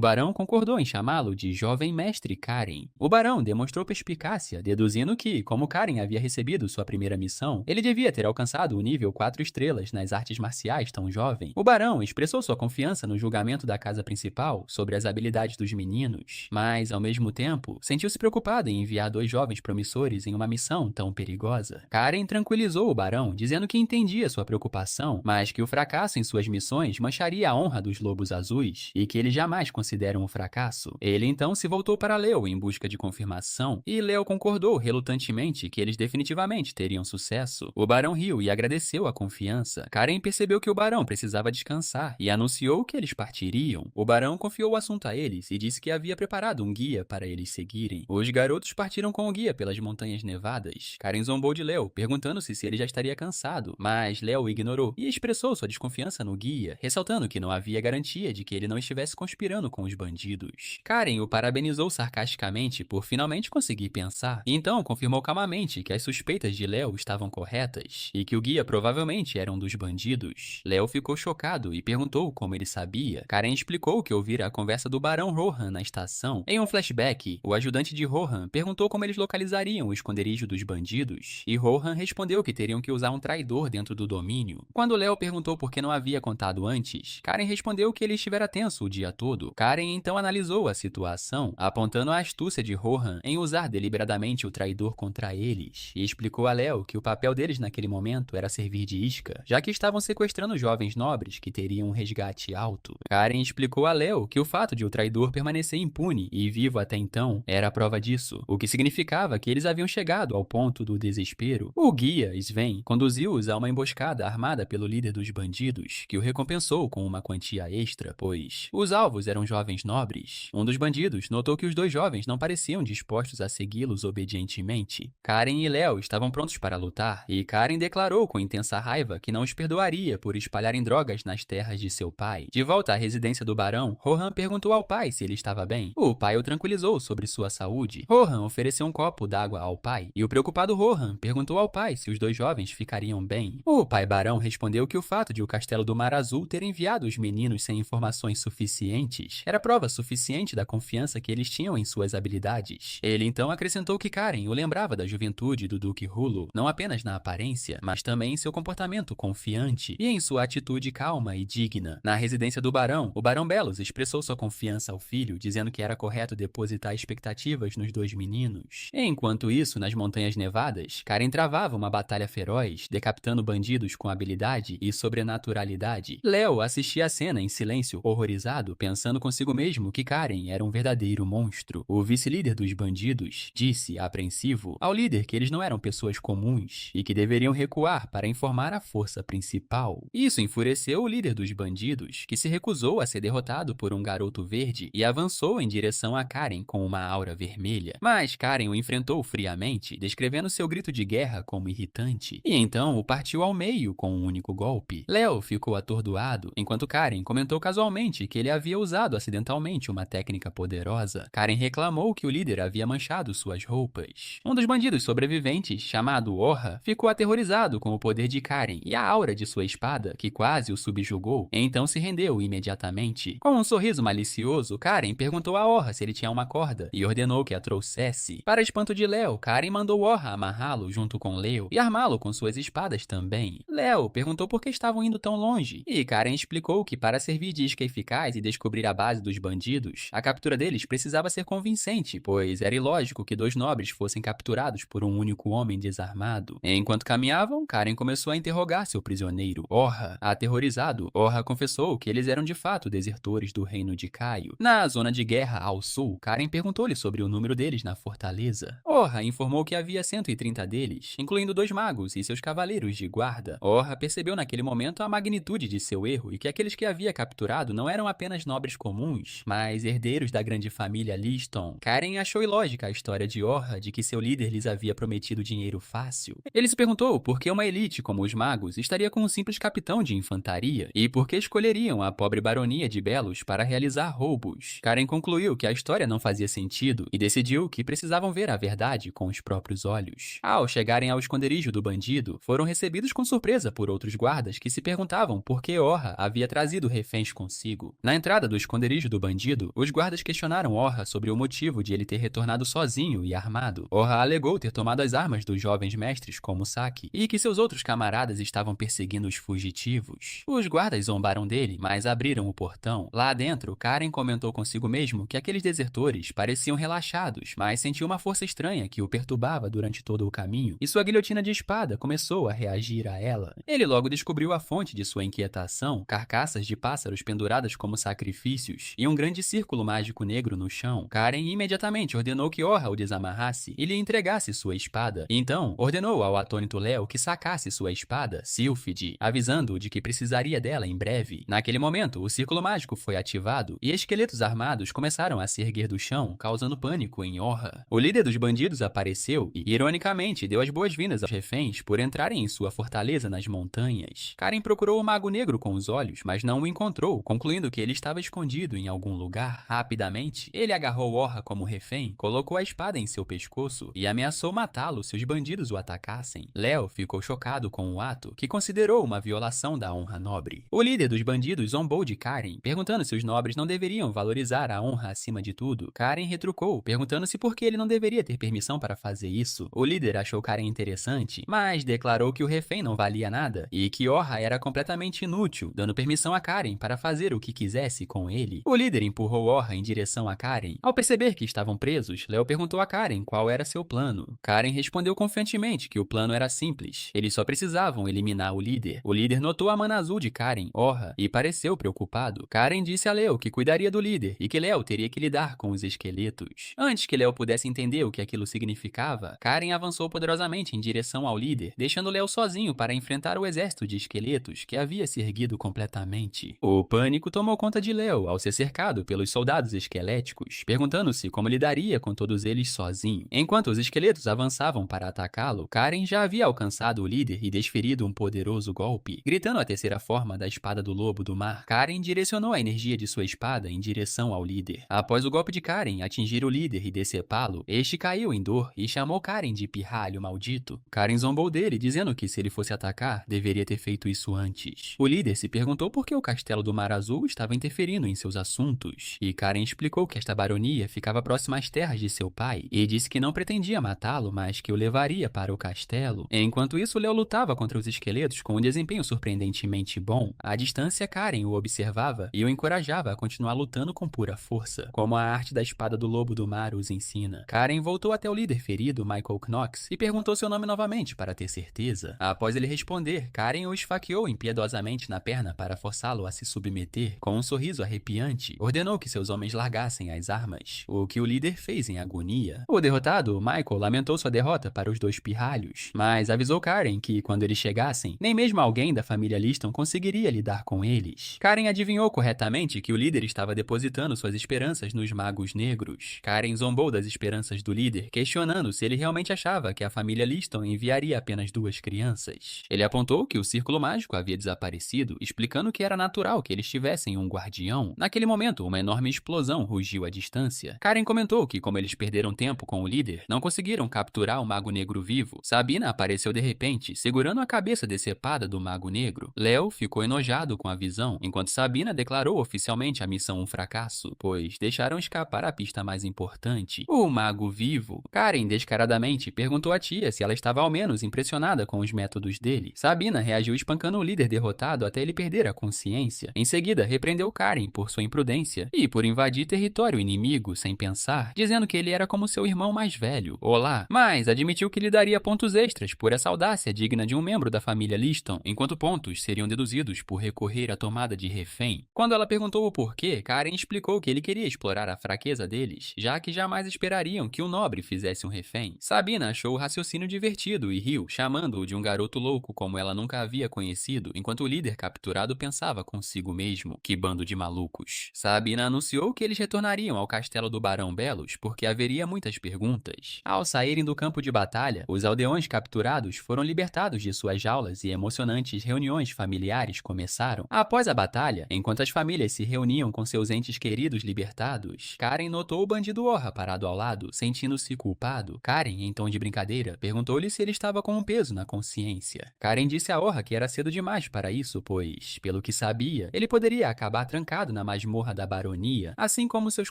barão concordou em chamá-lo de jovem mestre Karen. O barão demonstrou perspicácia, deduzindo que, como Karen havia recebido sua primeira missão, ele devia ter alcançado o nível 4 estrelas nas artes marciais tão jovem. O barão expressou sua confiança no julgamento da casa principal sobre as habilidades dos meninos, mas, ao mesmo tempo, sentiu-se preocupado em enviar 2 jovens promissores em uma missão tão perigosa. Karen tranquilizou o barão, dizendo que entendia sua preocupação, mas que o fracasso em suas missões mancharia a honra dos Lobos Azuis e que eles jamais consideram um fracasso. Ele então se voltou para Leo em busca de confirmação e Leo concordou relutantemente que eles definitivamente teriam sucesso. O barão riu e agradeceu a confiança. Karen percebeu que o barão precisava descansar e anunciou que eles partiriam. O barão confiou o assunto a eles e disse que havia preparado um guia para eles seguirem. Os garotos partiram com o guia pelas montanhas nevadas. Karen zombou de Leo, perguntando-se se ele já estaria cansado, mas Leo ignorou e expressou sua desconfiança no guia, ressaltando que não havia garantia de que ele não estivesse conspirando com os bandidos. Karen o parabenizou sarcasticamente por finalmente conseguir pensar, e então confirmou calmamente que as suspeitas de Leo estavam corretas e que o guia provavelmente era um dos bandidos. Leo ficou chocado e perguntou como ele sabia. Karen explicou que ouvira a conversa do barão Rohan na estação. Em um flashback, o ajudante de Rohan perguntou como eles localizariam o esconderijo dos bandidos, e Rohan respondeu que teriam que usar um traidor dentro do domínio. Quando Leo perguntou por que não havia contado antes, Karen respondeu que ele estivera tenso o dia todo. Karen então analisou a situação, apontando a astúcia de Rohan em usar deliberadamente o traidor contra eles, e explicou a Leo que o papel deles naquele momento era servir de isca, já que estavam sequestrando jovens nobres que teriam um resgate alto. Karen explicou a Leo que o fato de o traidor permanecer impune e vivo até então era a prova disso, o que significava que eles haviam chegado ao ponto do desespero. O guia, Sven, conduziu-os a uma emboscada armada pelo líder dos bandidos, que o recompensou com uma quantia extra, pois os alvos eram jovens nobres. Um dos bandidos notou que os 2 jovens não pareciam dispostos a segui-los obedientemente. Karen e Leo estavam prontos para lutar, e Karen declarou com intensa raiva que não os perdoaria por espalharem drogas nas terras de seu pai. De volta à residência do barão, Rohan perguntou ao pai se ele estava bem. O pai o tranquilizou sobre sua saúde. Rohan ofereceu um copo d'água ao pai, e o preocupado Rohan perguntou ao pai se os 2 jovens ficariam bem. O pai barão respondeu que o fato de o Castelo do Mar Azul ter enviado os meninos sem informações suficientes era prova suficiente da confiança que eles tinham em suas habilidades. Ele então acrescentou que Karen o lembrava da juventude do Duque Hulu, não apenas na aparência, mas também em seu comportamento confiante e em sua atitude calma e digna. Na residência do barão, o barão Belos expressou sua confiança ao filho, dizendo que era correto depositar expectativas nos 2 meninos. Enquanto isso, nas montanhas nevadas, Karen travava uma batalha feroz, decapitando bandidos com habilidade e sobrenaturalidade. Leo assistia a cena em silêncio, horrorizado, pensando consigo mesmo que Karen era um verdadeiro monstro. O vice-líder dos bandidos disse, apreensivo, ao líder que eles não eram pessoas comuns e que deveriam recuar para informar a força principal. Isso enfureceu o líder dos bandidos, que se recusou a ser derrotado por um garoto verde e avançou em direção a Karen com uma aura vermelha. Mas Karen o enfrentou friamente, descrevendo seu grito de guerra como irritante, e então o partiu ao meio com um único golpe. Leo ficou atordoado, enquanto Karen comentou casualmente que ele havia usado acidentalmente uma técnica poderosa. Karen reclamou que o líder havia manchado suas roupas. Um dos bandidos sobreviventes, chamado Orra, ficou aterrorizado com o poder de Karen e a aura de sua espada, que quase o subjugou, então se rendeu imediatamente. Com um sorriso malicioso, Karen perguntou a Orra se ele tinha uma corda e ordenou que a trouxesse. Para espanto de Léo, Karen mandou Orra amarrá-lo junto com Leo e armá-lo com suas espadas também. Léo perguntou por que estavam indo tão longe, e Karen explicou que para servir de isca eficaz e descobrir a base dos bandidos, a captura deles precisava ser convincente, pois era ilógico que 2 nobres fossem capturados por um único homem desarmado. Enquanto caminhavam, Karen começou a interrogar seu prisioneiro, Orra. Aterrorizado, Orra confessou que eles eram de fato desertores do reino de Caio. Na zona de guerra ao sul, Karen perguntou-lhe sobre o número deles na fortaleza. Orra informou que havia 130 deles, incluindo 2 magos e seus cavaleiros de guarda. Orra percebeu naquele momento a magnitude de seu erro e que aqueles que havia capturado não eram apenas nobres comuns, mas herdeiros da grande família Liston. Karen achou ilógica a história de Orra de que seu líder lhes havia prometido dinheiro fácil. Ele se perguntou por que uma elite como os magos estaria com um simples capitão de infantaria e por que escolheriam a pobre baronia de Belos para realizar roubos. Karen concluiu que a história não fazia sentido e decidiu que precisavam ver a verdade com os próprios olhos. Ao chegarem ao esconderijo do bandido, foram recebidos com surpresa por outros guardas que se perguntavam por que Orra havia trazido reféns consigo. Na entrada do esconderijo do bandido, os guardas questionaram Orra sobre o motivo de ele ter retornado sozinho e armado. Orra alegou ter tomado as armas dos jovens mestres como saque e que seus outros camaradas estavam perseguindo os fugitivos. Os guardas zombaram dele, mas abriram o portão. Lá dentro, Karen comentou consigo mesmo que aqueles desertores pareciam relaxados, mas sentiu uma força estranha que o perturbava durante todo o caminho, e sua guilhotina de espada começou a reagir a ela. Ele logo descobriu a fonte de sua inquietação, carcaças de pássaros penduradas como sacrifícios e um grande círculo mágico negro no chão. Karen imediatamente ordenou que Orra o desamarrasse e lhe entregasse sua espada. Então, ordenou ao atônito Léo que sacasse sua espada, Sylphide, avisando-o de que precisaria dela em breve. Naquele momento, o círculo mágico foi ativado e esqueletos armados começaram a se erguer do chão, causando pânico em Orra. O líder dos bandidos apareceu e, ironicamente, deu as boas-vindas aos reféns por entrarem em sua fortaleza nas montanhas. Karen procurou o Mago Negro com os olhos, mas não o encontrou, concluindo que ele estava escondido em algum lugar. Rapidamente, ele agarrou Orra como refém, colocou a espada em seu pescoço e ameaçou matá-lo se os bandidos o atacassem. Léo ficou chocado com o ato, que considerou uma violação da honra nobre. O líder dos bandidos zombou de Karen, perguntando se os nobres não deveriam valorizar a honra acima de tudo. Karen retrucou, perguntando-se por que ele não deveria ter permissão para fazer isso. O líder achou Karen interessante, mas declarou que o refém não valia nada e que Orra era completamente inútil, dando permissão a Karen para fazer o que quisesse com ele. O líder empurrou Orra em direção a Karen. Ao perceber que estavam presos, Léo perguntou a Karen qual era seu plano. Karen respondeu confiantemente que o plano era simples. Eles só precisavam eliminar o líder. O líder notou a mana azul de Karen, Orra, e pareceu preocupado. Karen disse a Léo que cuidaria do líder e que Léo teria que lidar com os esqueletos. Antes que Léo pudesse entender o que aquilo significava, Karen avançou poderosamente em direção ao líder, deixando Léo sozinho para enfrentar o exército de esqueletos que havia se erguido completamente. O pânico tomou conta de Léo ao ser cercado pelos soldados esqueléticos, perguntando-se como lidaria com todos eles sozinho. Enquanto os esqueletos avançavam para atacá-lo, Karen já havia alcançado o líder e desferido um poderoso golpe. Gritando a terceira forma da espada do lobo do mar, Karen direcionou a energia de sua espada em direção ao líder. Após o golpe de Karen atingir o líder e decepá-lo, este caiu em dor e chamou Karen de pirralho maldito. Karen zombou dele, dizendo que se ele fosse atacar, deveria ter feito isso antes. O líder se perguntou por que o castelo do Mar Azul estava interferindo em seus assuntos, e Karen explicou que esta baronia ficava próxima às terras de seu pai, e disse que não pretendia matá-lo, mas que o levaria para o castelo. Enquanto isso, Léo lutava contra os esqueletos com um desempenho surpreendentemente bom. À distância, Karen o observava e o encorajava a continuar lutando com pura força, como a arte da espada do lobo do mar os ensina. Karen voltou até o líder ferido, Michael Knox, e perguntou seu nome novamente para ter certeza. Após ele responder, Karen o esfaqueou impiedosamente na perna para forçá-lo a se submeter. Com um sorriso arrepiante, ordenou que seus homens largassem as armas, o que o líder fez em agonia. O derrotado, Michael, lamentou sua derrota para os 2 pirralhos, mas avisou Karen que, quando eles chegassem, nem mesmo alguém da família Liston conseguiria lidar com eles. Karen adivinhou corretamente que o líder estava depositando suas esperanças nos magos negros. Karen zombou das esperanças do líder, questionando se ele realmente achava que a família Liston enviaria apenas 2 crianças. Ele apontou que o círculo mágico havia desaparecido, explicando que era natural que eles tivessem um guardião. Naquele momento, uma enorme explosão rugiu à distância. Karen comentou que, como eles perderam tempo com o líder, não conseguiram capturar o Mago Negro vivo. Sabina apareceu de repente, segurando a cabeça decepada do Mago Negro. Léo ficou enojado com a visão, enquanto Sabina declarou oficialmente a missão um fracasso, pois deixara deixaram escapar a pista mais importante: o mago vivo. Karen descaradamente perguntou à tia se ela estava ao menos impressionada com os métodos dele. Sabina reagiu espancando o líder derrotado até ele perder a consciência. Em seguida, repreendeu Karen por sua imprudência e por invadir território inimigo sem pensar, dizendo que ele era como seu irmão mais velho, Olá, mas admitiu que lhe daria pontos extras por essa audácia digna de um membro da família Liston, enquanto pontos seriam deduzidos por recorrer à tomada de refém. Quando ela perguntou o porquê, Karen explicou que ele queria explorar a fraqueza deles, já que jamais esperariam que o nobre fizesse um refém. Sabina achou o raciocínio divertido e riu, chamando-o de um garoto louco como ela nunca havia conhecido, enquanto o líder capturado pensava consigo mesmo: que bando de malucos. Sabina anunciou que eles retornariam ao castelo do Barão Belos porque haveria muitas perguntas. Ao saírem do campo de batalha, os aldeões capturados foram libertados de suas jaulas e emocionantes reuniões familiares começaram. Após a batalha, enquanto as famílias se reuniam com seus entes queridos libertados, Karen notou o bandido Orra parado ao lado, sentindo-se culpado. Karen, em tom de brincadeira, perguntou-lhe se ele estava com um peso na consciência. Karen disse a Orra que era cedo demais para isso, pois, pelo que sabia, ele poderia acabar trancado na masmorra da baronia, assim como seus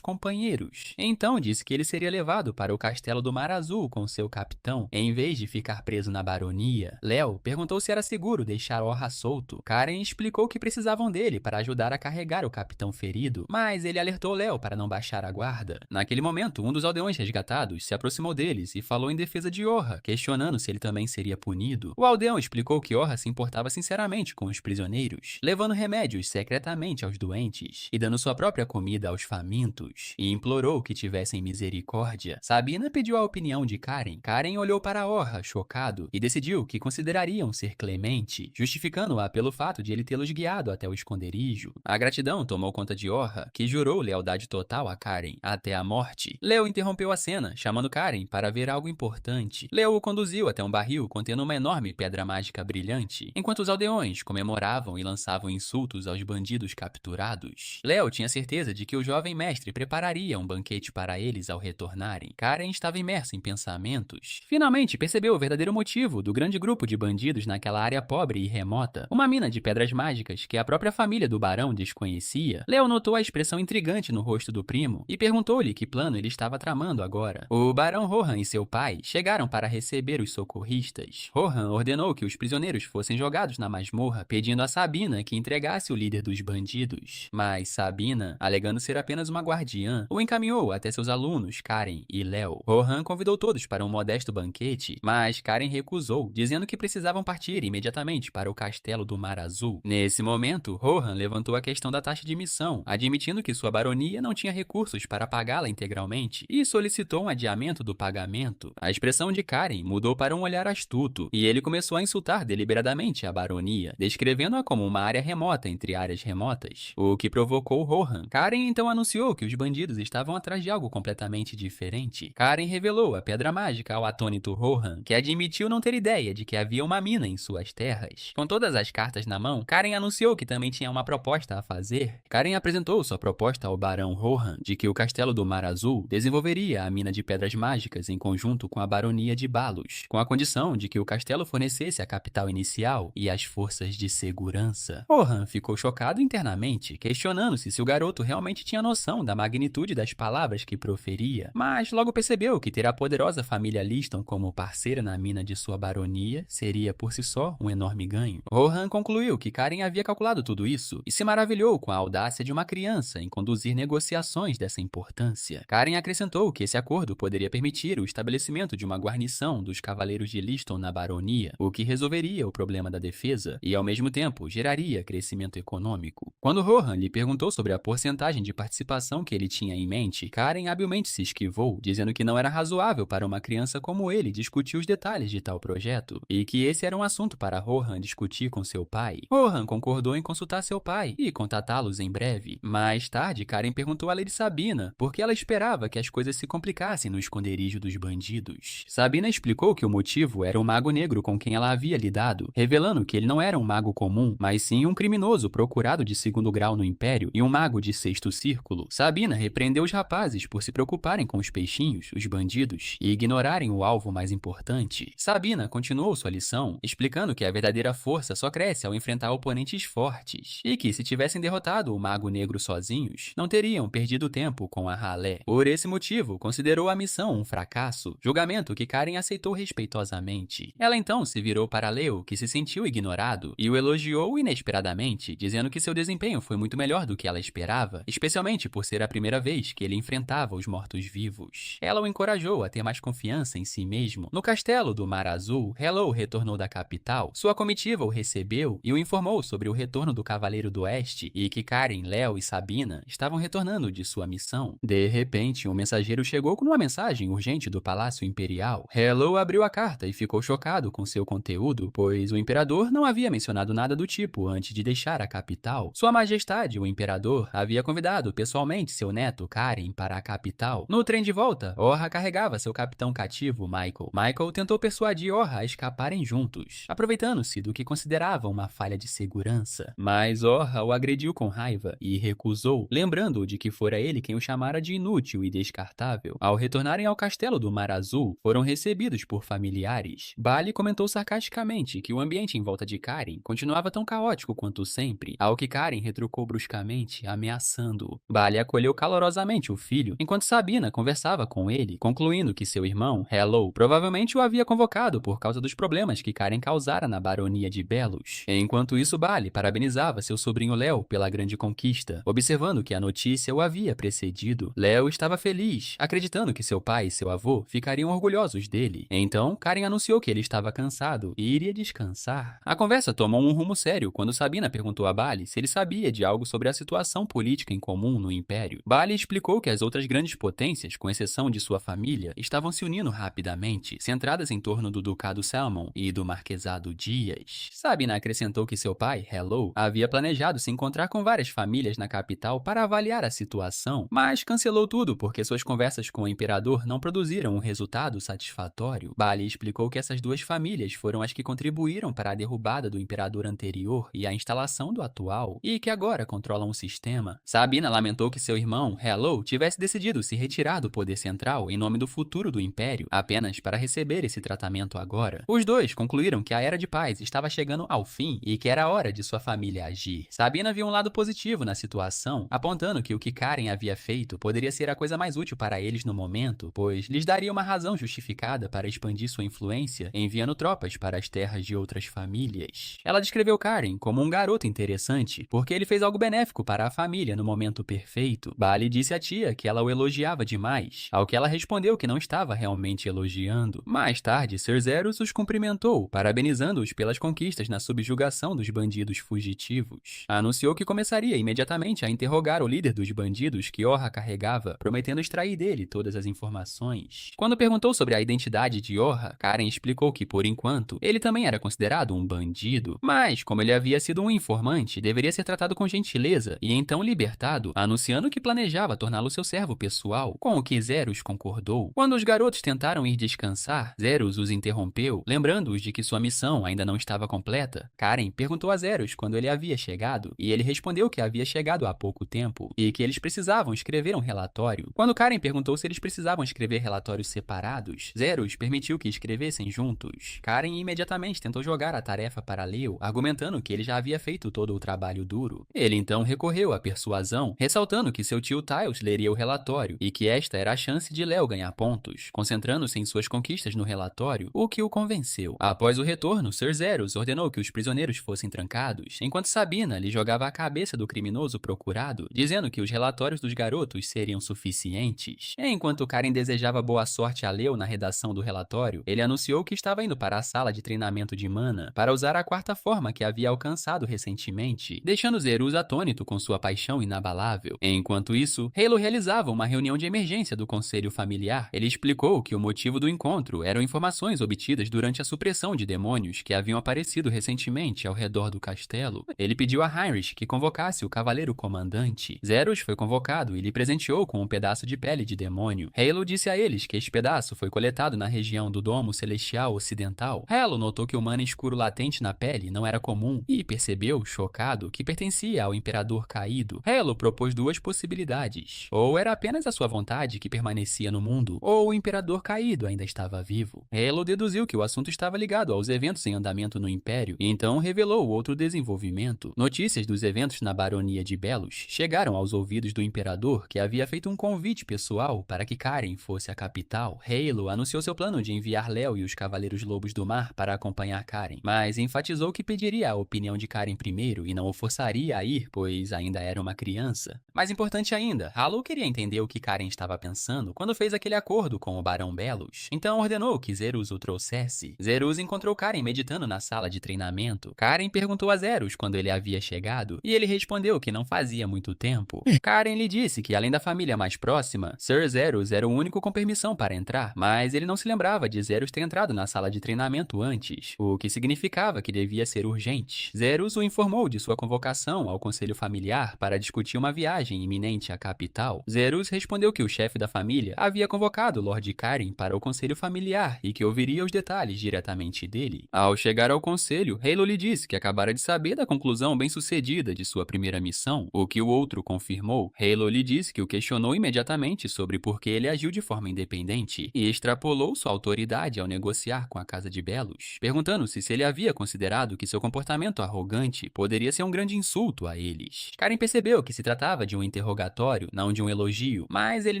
companheiros. Então disse que ele seria levado para o castelo do Mar Azul com seu capitão, em vez de ficar preso na baronia. Léo perguntou se era seguro deixar Orra solto. Karen explicou que precisavam dele para ajudar a carregar o capitão ferido, mas ele alertou Léo para não baixar a guarda. Naquele momento, um dos aldeões resgatados se aproximou deles e falou em defesa de Orra, questionando se ele também seria punido. O aldeão explicou que Orra se importava sinceramente com os prisioneiros, levando remédios secretamente aos doentes e dando sua própria comida aos famintos, e implorou que tivessem misericórdia. Sabina pediu a opinião de Karen. Karen olhou para Orra, chocado, e decidiu que considerariam ser clemente, justificando-a pelo fato de ele tê-los guiado até o esconderijo. A gratidão tomou conta de Orra, que jurou lealdade total a Karen, até a morte. Leo interrompeu a cena, chamando Karen para ver algo importante. Leo o conduziu até um barril contendo uma enorme pedra mágica brilhante, enquanto os aldeões comemoravam e lançavam insultos aos bandidos capturados. Leo tinha certeza de que o jovem mestre prepararia um banquete para eles ao retornarem. Karen estava imersa em pensamentos. Finalmente percebeu o verdadeiro motivo do grande grupo de bandidos naquela área pobre e remota, uma mina de pedras mágicas que a própria família do barão desconhecia. Leo notou a expressão intrigante no rosto do primo e perguntou-lhe que plano ele estava tramando agora. O barão Rohan e seu pai chegaram para receber os socorristas. Rohan ordenou que os prisioneiros fossem jogados na masmorra, pedindo a Sabina que entregasse o líder dos bandidos. Mas Sabina, alegando ser apenas uma guardiã, o encaminhou até seus alunos, Karen e Leo. Rohan convidou todos para um modesto banquete, mas Karen recusou, dizendo que precisavam partir imediatamente para o castelo do Mar Azul. Nesse momento, Rohan levantou a questão da taxa de missão, admitindo que sua baronia não tinha recursos para pagá-la integralmente, e solicitou um adiamento do pagamento. A expressão de Karen mudou para um olhar astuto, e ele começou a insultar deliberadamente a baronia, descrevendo-a como uma área remota entre áreas remotas, o que provocou Rohan. Karen então anunciou que os bandidos estavam atrás de algo completamente diferente. Karen revelou a pedra mágica ao atônito Rohan, que admitiu não ter ideia de que havia uma mina em suas terras. Com todas as cartas na mão, Karen anunciou que também tinha uma proposta a fazer. Karen apresentou sua proposta ao barão Rohan, de que o castelo do Mar Azul desenvolveria a mina de pedras mágicas em conjunto com a baronia de Balos, com a condição de que o castelo fornecesse a capital inicial e as forças de segurança. Rohan ficou chocado internamente, questionando-se se o garoto realmente tinha noção da magnitude das palavras que proferia, mas logo percebeu que ter a poderosa família Liston como parceira na mina de sua baronia seria por si só um enorme ganho. Rohan concluiu que Karen havia calculado tudo isso e se maravilhou com a audácia de uma criança em conduzir negociações dessa importância. Karen acrescentou que esse acordo poderia permitir o estabelecimento de uma guarnição dos cavaleiros de Liston na baronia, o que resolveria o problema da defesa e, ao mesmo tempo, geraria crescimento econômico. Quando Rohan lhe perguntou sobre a porcentagem de participação que ele tinha em mente, Karen habilmente se esquivou, dizendo que não era razoável para uma criança como ele discutir os detalhes de tal projeto, e que esse era um assunto para Rohan discutir com seu pai. Rohan concordou em consultar seu pai e contatá-los em breve. Mais tarde, Karen perguntou a Lady Sabina por que ela esperava que as coisas se complicassem no esconderijo dos bandidos. Sabina explicou que o motivo era o mago negro com quem ela havia lidado, revelando que ele não era um mago comum, mas sim um criminoso procurado de segundo grau no Império e um mago de sexto círculo. Sabina repreendeu os rapazes por se preocuparem com os peixinhos, os bandidos, e ignorarem o alvo mais importante. Sabina continuou sua lição, explicando que a verdadeira força só cresce ao enfrentar oponentes fortes, e que se tivessem derrotado o mago negro sozinhos, não teriam perdido perdido tempo com a ralé. Por esse motivo, considerou a missão um fracasso, julgamento que Karen aceitou respeitosamente. Ela então se virou para Leo, que se sentiu ignorado, e o elogiou inesperadamente, dizendo que seu desempenho foi muito melhor do que ela esperava, especialmente por ser a primeira vez que ele enfrentava os mortos-vivos. Ela o encorajou a ter mais confiança em si mesmo. No castelo do Mar Azul, Hello retornou da capital. Sua comitiva o recebeu e o informou sobre o retorno do Cavaleiro do Oeste e que Karen, Leo e Sabina estavam retornando de sua missão. De repente, um mensageiro chegou com uma mensagem urgente do Palácio Imperial. Hello abriu a carta e ficou chocado com seu conteúdo, pois o imperador não havia mencionado nada do tipo antes de deixar a capital. Sua Majestade, o imperador, havia convidado pessoalmente seu neto Karen para a capital. No trem de volta, Orra carregava seu capitão cativo, Michael. Michael tentou persuadir Orra a escaparem juntos, aproveitando-se do que considerava uma falha de segurança. Mas Orra o agrediu com raiva e recusou, lembrando-o de que fora ele quem o chamara de inútil e descartável. Ao retornarem ao castelo do Mar Azul, foram recebidos por familiares. Bali comentou sarcasticamente que o ambiente em volta de Karen continuava tão caótico quanto sempre, ao que Karen retrucou bruscamente, ameaçando-o. Bali acolheu calorosamente o filho, enquanto Sabina conversava com ele, concluindo que seu irmão, Hello, provavelmente o havia convocado por causa dos problemas que Karen causara na baronia de Belos. Enquanto isso, Bali parabenizava seu sobrinho Leo pela grande conquista, observando que a notícia o havia precedido. Leo estava feliz, acreditando que seu pai e seu avô ficariam orgulhosos dele. Então, Karen anunciou que ele estava cansado e iria descansar. A conversa tomou um rumo sério quando Sabina perguntou a Bali se ele sabia de algo sobre a situação política em comum no Império. Bali explicou que as outras grandes potências, com exceção de sua família, estavam se unindo rapidamente, centradas em torno do Ducado Salmon e do Marquesado Dias. Sabina acrescentou que seu pai, Hello, havia planejado se encontrar com várias famílias na capital para avaliar a situação, mas cancelou tudo porque suas conversas com o imperador não produziram um resultado satisfatório. Bali explicou que essas duas famílias foram as que contribuíram para a derrubada do imperador anterior e a instalação do atual, e que agora controlam o sistema. Sabina lamentou que seu irmão, Hello, tivesse decidido se retirar do poder central em nome do futuro do Império, apenas para receber esse tratamento agora. Os dois concluíram que a Era de Paz estava chegando ao fim e que era hora de sua família agir. Sabina viu um lado positivo na situação, apontando que o que Karen havia feito poderia ser a coisa mais útil para eles no momento, pois lhes daria uma razão justificada para expandir sua influência, enviando tropas para as terras de outras famílias. Ela descreveu Karen como um garoto interessante, porque ele fez algo benéfico para a família no momento perfeito. Bali disse à tia que ela o elogiava demais, ao que ela respondeu que não estava realmente elogiando. Mais tarde, Ser Zeros os cumprimentou, parabenizando-os pelas conquistas na subjugação dos bandidos fugitivos. Anunciou que começaria imediatamente a interrogar o líder dos bandidos que Orra carregava, prometendo extrair dele todas as informações. Quando perguntou sobre a identidade de Orra, Karen explicou que, por enquanto, ele também era considerado um bandido, mas, como ele havia sido um informante, deveria ser tratado com gentileza e então libertado, anunciando que planejava torná-lo seu servo pessoal, com o que Zeros concordou. Quando os garotos tentaram ir descansar, Zeros os interrompeu, lembrando-os de que sua missão ainda não estava completa. Karen perguntou a Zeros quando ele havia chegado, e ele respondeu que havia chegado há pouco tempo, e que eles precisavam escrever um relatório. Quando Karen perguntou se eles precisavam escrever relatórios separados, Zeros permitiu que escrevessem juntos. Karen imediatamente tentou jogar a tarefa para Leo, argumentando que ele já havia feito todo o trabalho duro. Ele então recorreu à persuasão, ressaltando que seu tio Tiles leria o relatório, e que esta era a chance de Leo ganhar pontos, concentrando-se em suas conquistas no relatório, o que o convenceu. Após o retorno, Ser Zeros ordenou que os prisioneiros fossem trancados, enquanto Sabina lhe jogava a cabeça do criminoso procurado, dizendo que os relatórios dos garotos seriam suficientes. Enquanto Karen desejava boa sorte a Leo na redação do relatório, ele anunciou que estava indo para a sala de treinamento de mana para usar a quarta forma que havia alcançado recentemente, deixando Zerus atônito com sua paixão inabalável. Enquanto isso, Halo realizava uma reunião de emergência do conselho familiar. Ele explicou que o motivo do encontro eram informações obtidas durante a supressão de demônios que haviam aparecido recentemente ao redor do castelo. Ele pediu a Heinrich que convocasse o cavaleiro comandante. Zerus foi convocado e lhe presenteou com um pedaço de pele de demônio. Halo disse a eles que este pedaço foi coletado na região do Domo Celestial Ocidental. Halo notou que o mana escuro latente na pele não era comum e percebeu, chocado, que pertencia ao Imperador Caído. Halo propôs duas possibilidades. Ou era apenas a sua vontade que permanecia no mundo, ou o Imperador Caído ainda estava vivo. Halo deduziu que o assunto estava ligado aos eventos em andamento no Império, e então revelou outro desenvolvimento. Notícias dos eventos na Baronia de Belos chegaram aos ouvidos ouvidos do imperador, que havia feito um convite pessoal para que Karen fosse à capital, Halo anunciou seu plano de enviar Léo e os Cavaleiros Lobos do Mar para acompanhar Karen, mas enfatizou que pediria a opinião de Karen primeiro e não o forçaria a ir, pois ainda era uma criança. Mais importante ainda, Halo queria entender o que Karen estava pensando quando fez aquele acordo com o Barão Belos, então ordenou que Zerus o trouxesse. Zerus encontrou Karen meditando na sala de treinamento. Karen perguntou a Zerus quando ele havia chegado, e ele respondeu que não fazia muito tempo. Karen lhe disse que, além da família mais próxima, Sir Zerus era o único com permissão para entrar, mas ele não se lembrava de Zerus ter entrado na sala de treinamento antes, o que significava que devia ser urgente. Zerus o informou de sua convocação ao conselho familiar para discutir uma viagem iminente à capital. Zerus respondeu que o chefe da família havia convocado Lord Karen para o conselho familiar e que ouviria os detalhes diretamente dele. Ao chegar ao conselho, Halo lhe disse que acabara de saber da conclusão bem-sucedida de sua primeira missão, o que o outro confirmou. Halo lhe disse que o questionou imediatamente sobre por que ele agiu de forma independente e extrapolou sua autoridade ao negociar com a Casa de Belos, perguntando-se se ele havia considerado que seu comportamento arrogante poderia ser um grande insulto a eles. Karen percebeu que se tratava de um interrogatório, não de um elogio, mas ele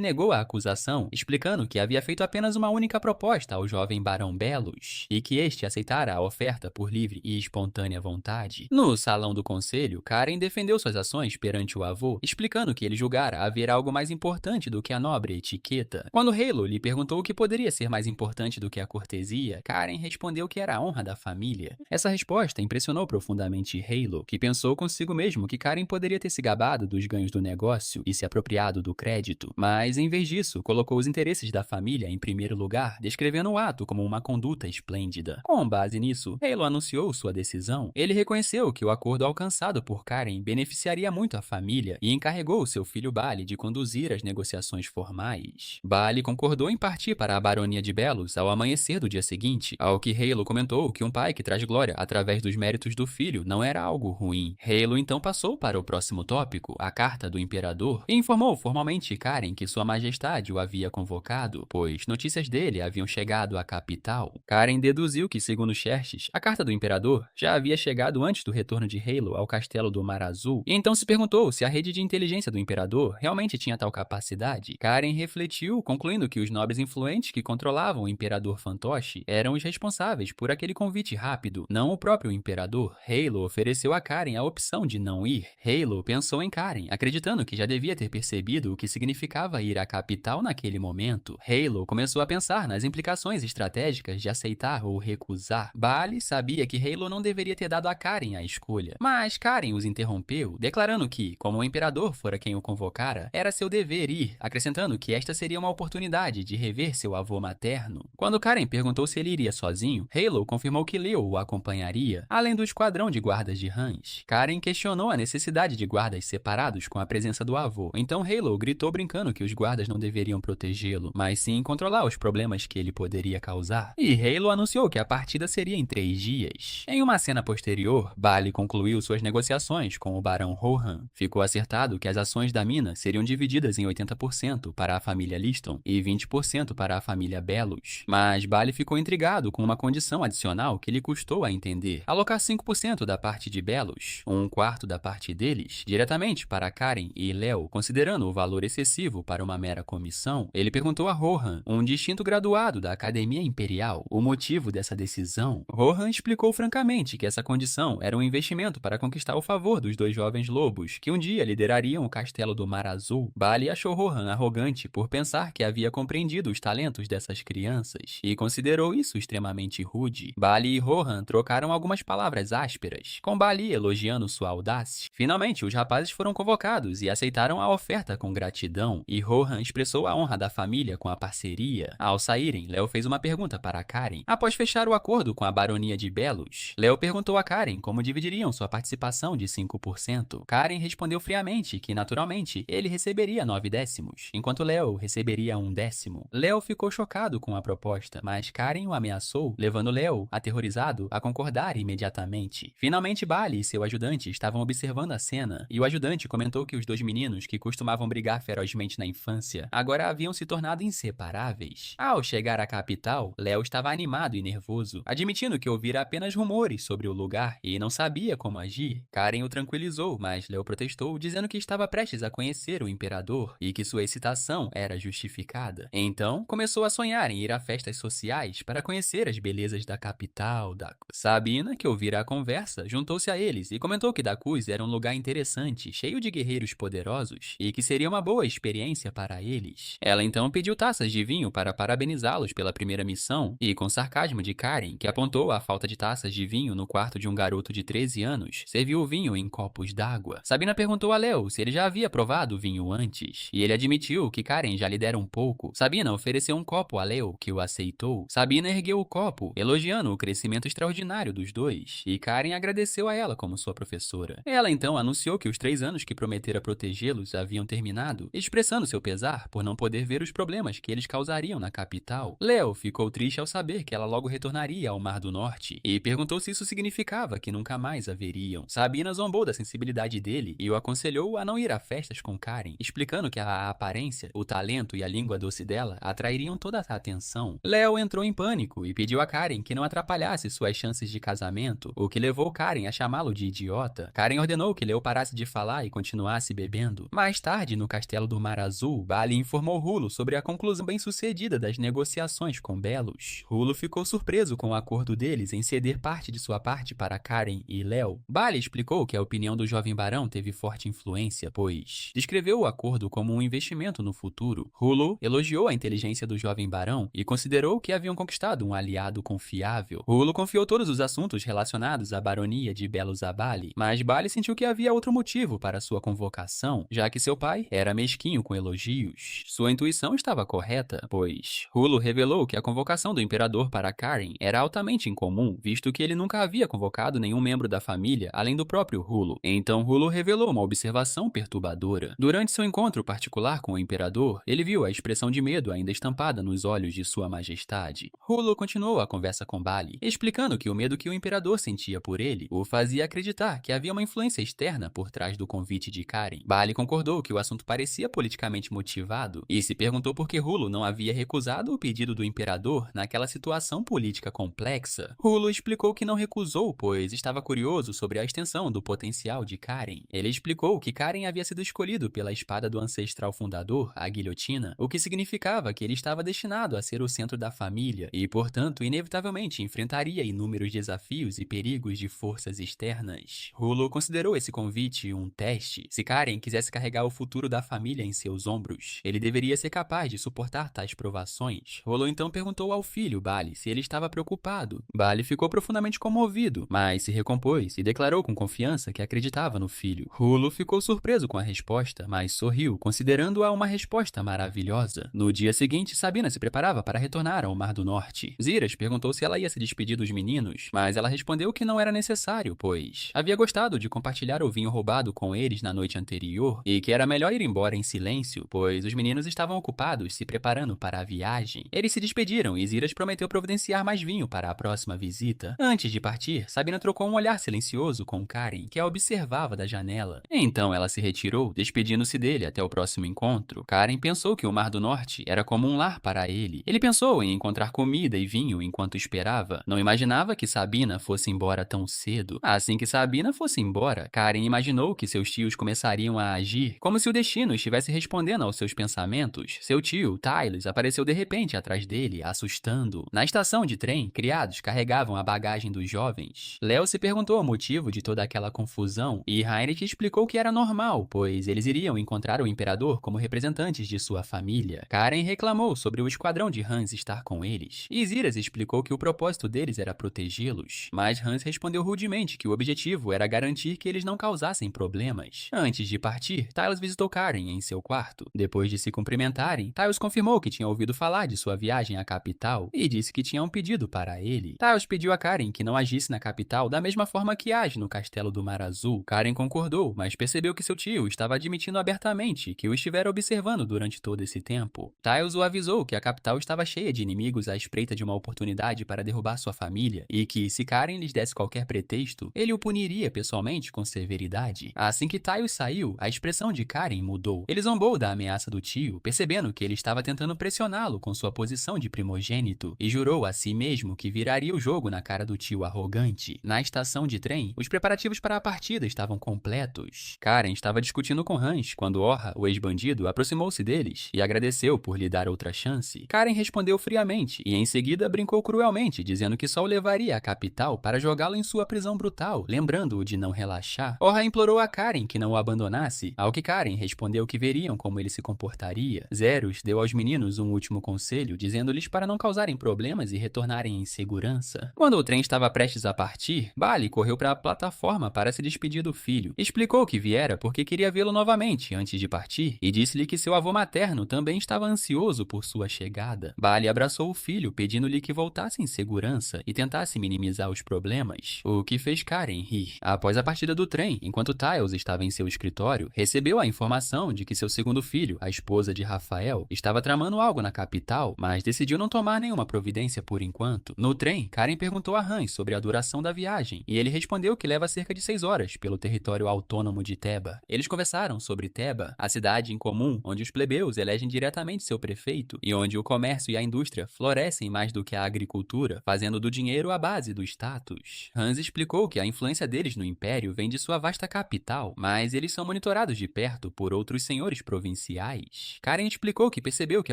negou a acusação, explicando que havia feito apenas uma única proposta ao jovem Barão Belos e que este aceitara a oferta por livre e espontânea vontade. No salão do conselho, Karen defendeu suas ações perante o avô, explicando que ele julgara haver algo mais importante do que a nobre etiqueta. Quando Halo lhe perguntou o que poderia ser mais importante do que a cortesia, Karen respondeu que era a honra da família. Essa resposta impressionou profundamente Halo, que pensou consigo mesmo que Karen poderia ter se gabado dos ganhos do negócio e se apropriado do crédito, mas em vez disso, colocou os interesses da família em primeiro lugar, descrevendo o ato como uma conduta esplêndida. Com base nisso, Halo anunciou sua decisão. Ele reconheceu que o acordo alcançado por Karen beneficiaria muito a família e encarregou seu filho Bali de conduzir as negociações formais. Bali concordou em partir para a baronia de Belos ao amanhecer do dia seguinte, ao que Halo comentou que um pai que traz glória através dos méritos do filho não era algo ruim. Halo então passou para o próximo tópico, a carta do imperador, e informou formalmente Karen que sua majestade o havia convocado, pois notícias dele haviam chegado à capital. Karen deduziu que, segundo Xerxes, a carta do imperador já havia chegado antes do retorno de Halo ao castelo do Mar Azul, e então se perguntou se a rede de inteligência do imperador realmente tinha tal capacidade. Karen refletiu, concluindo que os nobres influentes que controlavam o imperador fantoche eram os responsáveis por aquele convite rápido, não o próprio imperador. Halo ofereceu a Karen a opção de não ir. Halo pensou em Karen, acreditando que já devia ter percebido o que significava ir à capital naquele momento. Halo começou a pensar nas implicações estratégicas de aceitar ou recusar. Bali sabia que Halo não deveria ter dado a Karen a escolha, mas Karen os interrompeu, declarando que, como o imperador fora quem o convocara, era seu dever ir, acrescentando que esta seria uma oportunidade de rever seu avô materno. Quando Karen perguntou se ele iria sozinho, Halo confirmou que Leo o acompanharia, além do esquadrão de guardas de Hans. Karen questionou a necessidade de guardas separados com a presença do avô, então Halo gritou brincando que os guardas não deveriam protegê-lo, mas sim controlar os problemas que ele poderia causar. E Halo anunciou que a partida seria em 3 dias. Em uma cena posterior, Bali concluiu suas negociações com o Barão Rohan. Ficou acertado que as ações da mina seriam divididas em 80% para a família Liston e 20% para a família Belos. Mas Bali ficou intrigado com uma condição adicional que lhe custou a entender: alocar 5% da parte de Belos, 1/4 da parte deles, diretamente para Karen e Léo, considerando o valor excessivo para uma mera comissão. Ele perguntou a Rohan, um distinto graduado da Academia Imperial, o motivo dessa decisão. Rohan explicou francamente que essa condição era um investimento para conquistar o favor dos 2 jovens lobos, que um dia liderariam o castelo do Mar Azul. Bali achou Rohan arrogante por pensar que havia compreendido os talentos dessas crianças, e considerou isso extremamente rude. Bali e Rohan trocaram algumas palavras ásperas, com Bali elogiando sua audácia. Finalmente, os rapazes foram convocados e aceitaram a oferta com gratidão, e Rohan expressou a honra da família com a parceria. Ao saírem, Léo fez uma pergunta para Karen. Após fechar o acordo com a baronia de Belos, Léo perguntou a Karen como dividiriam sua participação de 5%. Karen respondeu friamente que, naturalmente, ele receberia 9 décimos, enquanto Léo receberia 1 décimo. Léo ficou chocado com a proposta, mas Karen o ameaçou, levando Léo, aterrorizado, a concordar imediatamente. Finalmente, Bali e seu ajudante estavam observando a cena, e o ajudante comentou que os 2 meninos, que costumavam brigar ferozmente na infância, agora haviam se tornado inseparáveis. Ao chegar à capital, Léo estava animado e nervoso, admitindo que ouvira apenas rumores sobre o lugar e não sabia como agir. Karen o tranquilizou, mas Léo protestou, dizendo que estava prestes a conhecer o imperador e que sua excitação era justificada. Então, começou a sonhar em ir a festas sociais para conhecer as belezas da capital. Sabina, que ouvira a conversa, juntou-se a eles e comentou que Dakuz era um lugar interessante, cheio de guerreiros poderosos e que seria uma boa experiência para eles. Ela então pediu taças de vinho para parabenizá-los pela primeira missão e, com sarcasmo de Karen, que apontou a falta de taças de vinho no quarto de um garoto de 13 anos, serviu o vinho em copos d'água. Sabina perguntou a Leo se ele já havia provado o vinho antes, e ele admitiu que Karen já lhe dera um pouco. Sabina ofereceu um copo a Leo, que o aceitou. Sabina ergueu o copo, elogiando o crescimento extraordinário dos dois, e Karen agradeceu a ela como sua professora. Ela então anunciou que os 3 anos que prometera protegê-los haviam terminado, expressando seu pesar por não poder ver os problemas que eles causariam na capital. Leo ficou triste ao saber que ela logo retornaria ao Mar do Norte, e perguntou se isso significava que nunca mais a veriam. Sabina zombou da sensibilidade dele e o aconselhou a não ir a festas com Karen, explicando que a aparência, o talento e a língua doce dela atrairiam toda a atenção. Leo entrou em pânico e pediu a Karen que não atrapalhasse suas chances de casamento, o que levou Karen a chamá-lo de idiota. Karen ordenou que Leo parasse de falar e continuasse bebendo. Mais tarde, no castelo do Mar Azul, Bali informou Hulo sobre a conclusão bem-sucedida das negociações com Belos. Hulo ficou surpreso com o acordo deles em ceder parte de sua parte para Karen e Leo. Bali explicou que a opinião do jovem barão teve forte influência, pois descreveu o acordo como um investimento no futuro. Hulo elogiou a inteligência do jovem barão e considerou que haviam conquistado um aliado confiável. Hulo confiou todos os assuntos relacionados à baronia de Belos a Bali, mas Bali sentiu que havia outro motivo para sua convocação, já que seu pai era mesquinho com elogios. Sua intuição estava correta, pois Hulo revelou que a convocação do imperador para Karen era altamente incomum, visto que ele nunca havia convocado nenhum membro da família além do próprio Hulo. Então Hulo revelou uma observação perturbadora. Durante seu encontro particular com o imperador, ele viu a expressão de medo ainda estampada nos olhos de sua majestade. Hulo continuou a conversa com Bali, explicando que o medo que o imperador sentia por ele o fazia acreditar que havia uma influência externa por trás do convite de Karen. Bali concordou que o assunto parecia politicamente motivado e se perguntou por que Hulo não havia recusado o pedido do imperador naquela situação política complexa. Hulo explicou que não recusou, pois estava curioso sobre a extensão do potencial de Karen. Ele explicou que Karen havia sido escolhido pela espada do ancestral fundador, a guilhotina, o que significava que ele estava destinado a ser o centro da família e, portanto, inevitavelmente enfrentaria inúmeros desafios e perigos de forças externas. Hulo considerou esse convite um teste. Se Karen quisesse carregar o futuro da família em seus ombros, ele deveria ser capaz de suportar tais provações. Hulo então perguntou ao filho, Bali, se ele estava preocupado. Bali ficou profundamente comovido, mas se recompôs e declarou com confiança que acreditava no filho. Hulo ficou surpreso com a resposta, mas sorriu, considerando-a uma resposta maravilhosa. No dia seguinte, Sabina se preparava para retornar ao Mar do Norte. Ziras perguntou se ela ia se despedir dos meninos, mas ela respondeu que não era necessário, pois havia gostado de compartilhar o vinho roubado com eles na noite anterior e que era melhor ir embora em silêncio, pois os meninos estavam ocupados se preparando para a viagem. Eles se despediram e Ziras prometeu providenciar mais vinho para a próxima visita. Antes de partir, Sabina trocou um olhar silencioso com Karen, que a observava da janela. Então ela se retirou, despedindo-se dele até o próximo encontro. Karen pensou que o Mar do Norte era como um lar para ele. Ele pensou em encontrar comida e vinho enquanto esperava. Não imaginava que Sabina fosse embora tão cedo. Assim que Sabina fosse embora, Karen imaginou que seus tios começariam a agir como se o destino estivesse respondendo aos seus pensamentos. Seu tio, Tylos, apareceu de repente atrás dele, assustando. Na estação de trem, criados carregavam a bagagem dos jovens. Leo se perguntou o motivo de toda aquela confusão e Heinrich explicou que era normal, pois eles iriam encontrar o imperador como representantes de sua família. Karen reclamou sobre o esquadrão de Hans estar com eles, e Ziras explicou que o propósito deles era protegê-los, mas Hans respondeu rudemente que o objetivo era garantir que eles não causassem problemas. Antes de partir, Tylos visitou Karen em seu quarto. Depois de se cumprimentarem, Tylos confirmou que tinha ouvido falar de sua viagem à capital e disse que tinha um pedido para ele. Tylos pediu a Karen que não agisse na capital da mesma forma que age no castelo do Mar Azul. Karen concordou, mas percebeu que seu tio estava admitindo abertamente que o estivera observando durante todo esse tempo. Tylos o avisou que a capital estava cheia de inimigos à espreita de uma oportunidade para derrubar sua família e que, se Karen lhes desse qualquer pretexto, ele o puniria pessoalmente com severidade. Assim que Tylos saiu, a expressão de Karen mudou. Ele zombou da ameaça do tio, percebendo que ele estava tentando pressioná-lo com sua posição de primogênito, e jurou a si mesmo que viraria o jogo na cara do tio arrogante. Na estação de trem, os preparativos para a partida estavam completos. Karen estava discutindo com Hans quando Orra, o ex-bandido, aproximou-se deles e agradeceu por lhe dar outra chance. Karen respondeu friamente e em seguida brincou cruelmente, dizendo que só o levaria à capital para jogá-lo em sua prisão brutal, lembrando-o de não relaxar. Orra implorou a Karen que não o abandonasse, ao que Karen respondeu que veriam como ele se comportaria. Zeros deu aos meninos um último conselho, dizendo-lhes para não causarem problemas e retornarem em segurança. Quando o trem estava prestes a partir, Bali correu para a plataforma para se despedir do filho. Explicou que viera porque queria vê-lo novamente antes de partir e disse-lhe que seu avô materno também estava ansioso por sua chegada. Bali abraçou o filho, pedindo-lhe que voltasse em segurança e tentasse minimizar os problemas, o que fez Karen rir. Após a partida do trem, enquanto Tiles estava em seu escritório, recebeu a informação de que seu segundo filho, a esposa de Rafael, estava tramando algo na capital, mas decidiu não tomar nenhuma providência por enquanto. No trem, Karen perguntou a Hans sobre a duração da viagem, e ele respondeu que leva cerca de 6 horas pelo território autônomo de Theba. Eles conversaram sobre Theba, a cidade em comum onde os plebeus elegem diretamente seu prefeito e onde o comércio e a indústria florescem mais do que a agricultura, fazendo do dinheiro a base do status. Hans explicou que a influência deles no império vem de sua vasta capital, mas eles são monitorados de perto por outros senhores provinciais. Karen explicou que percebeu que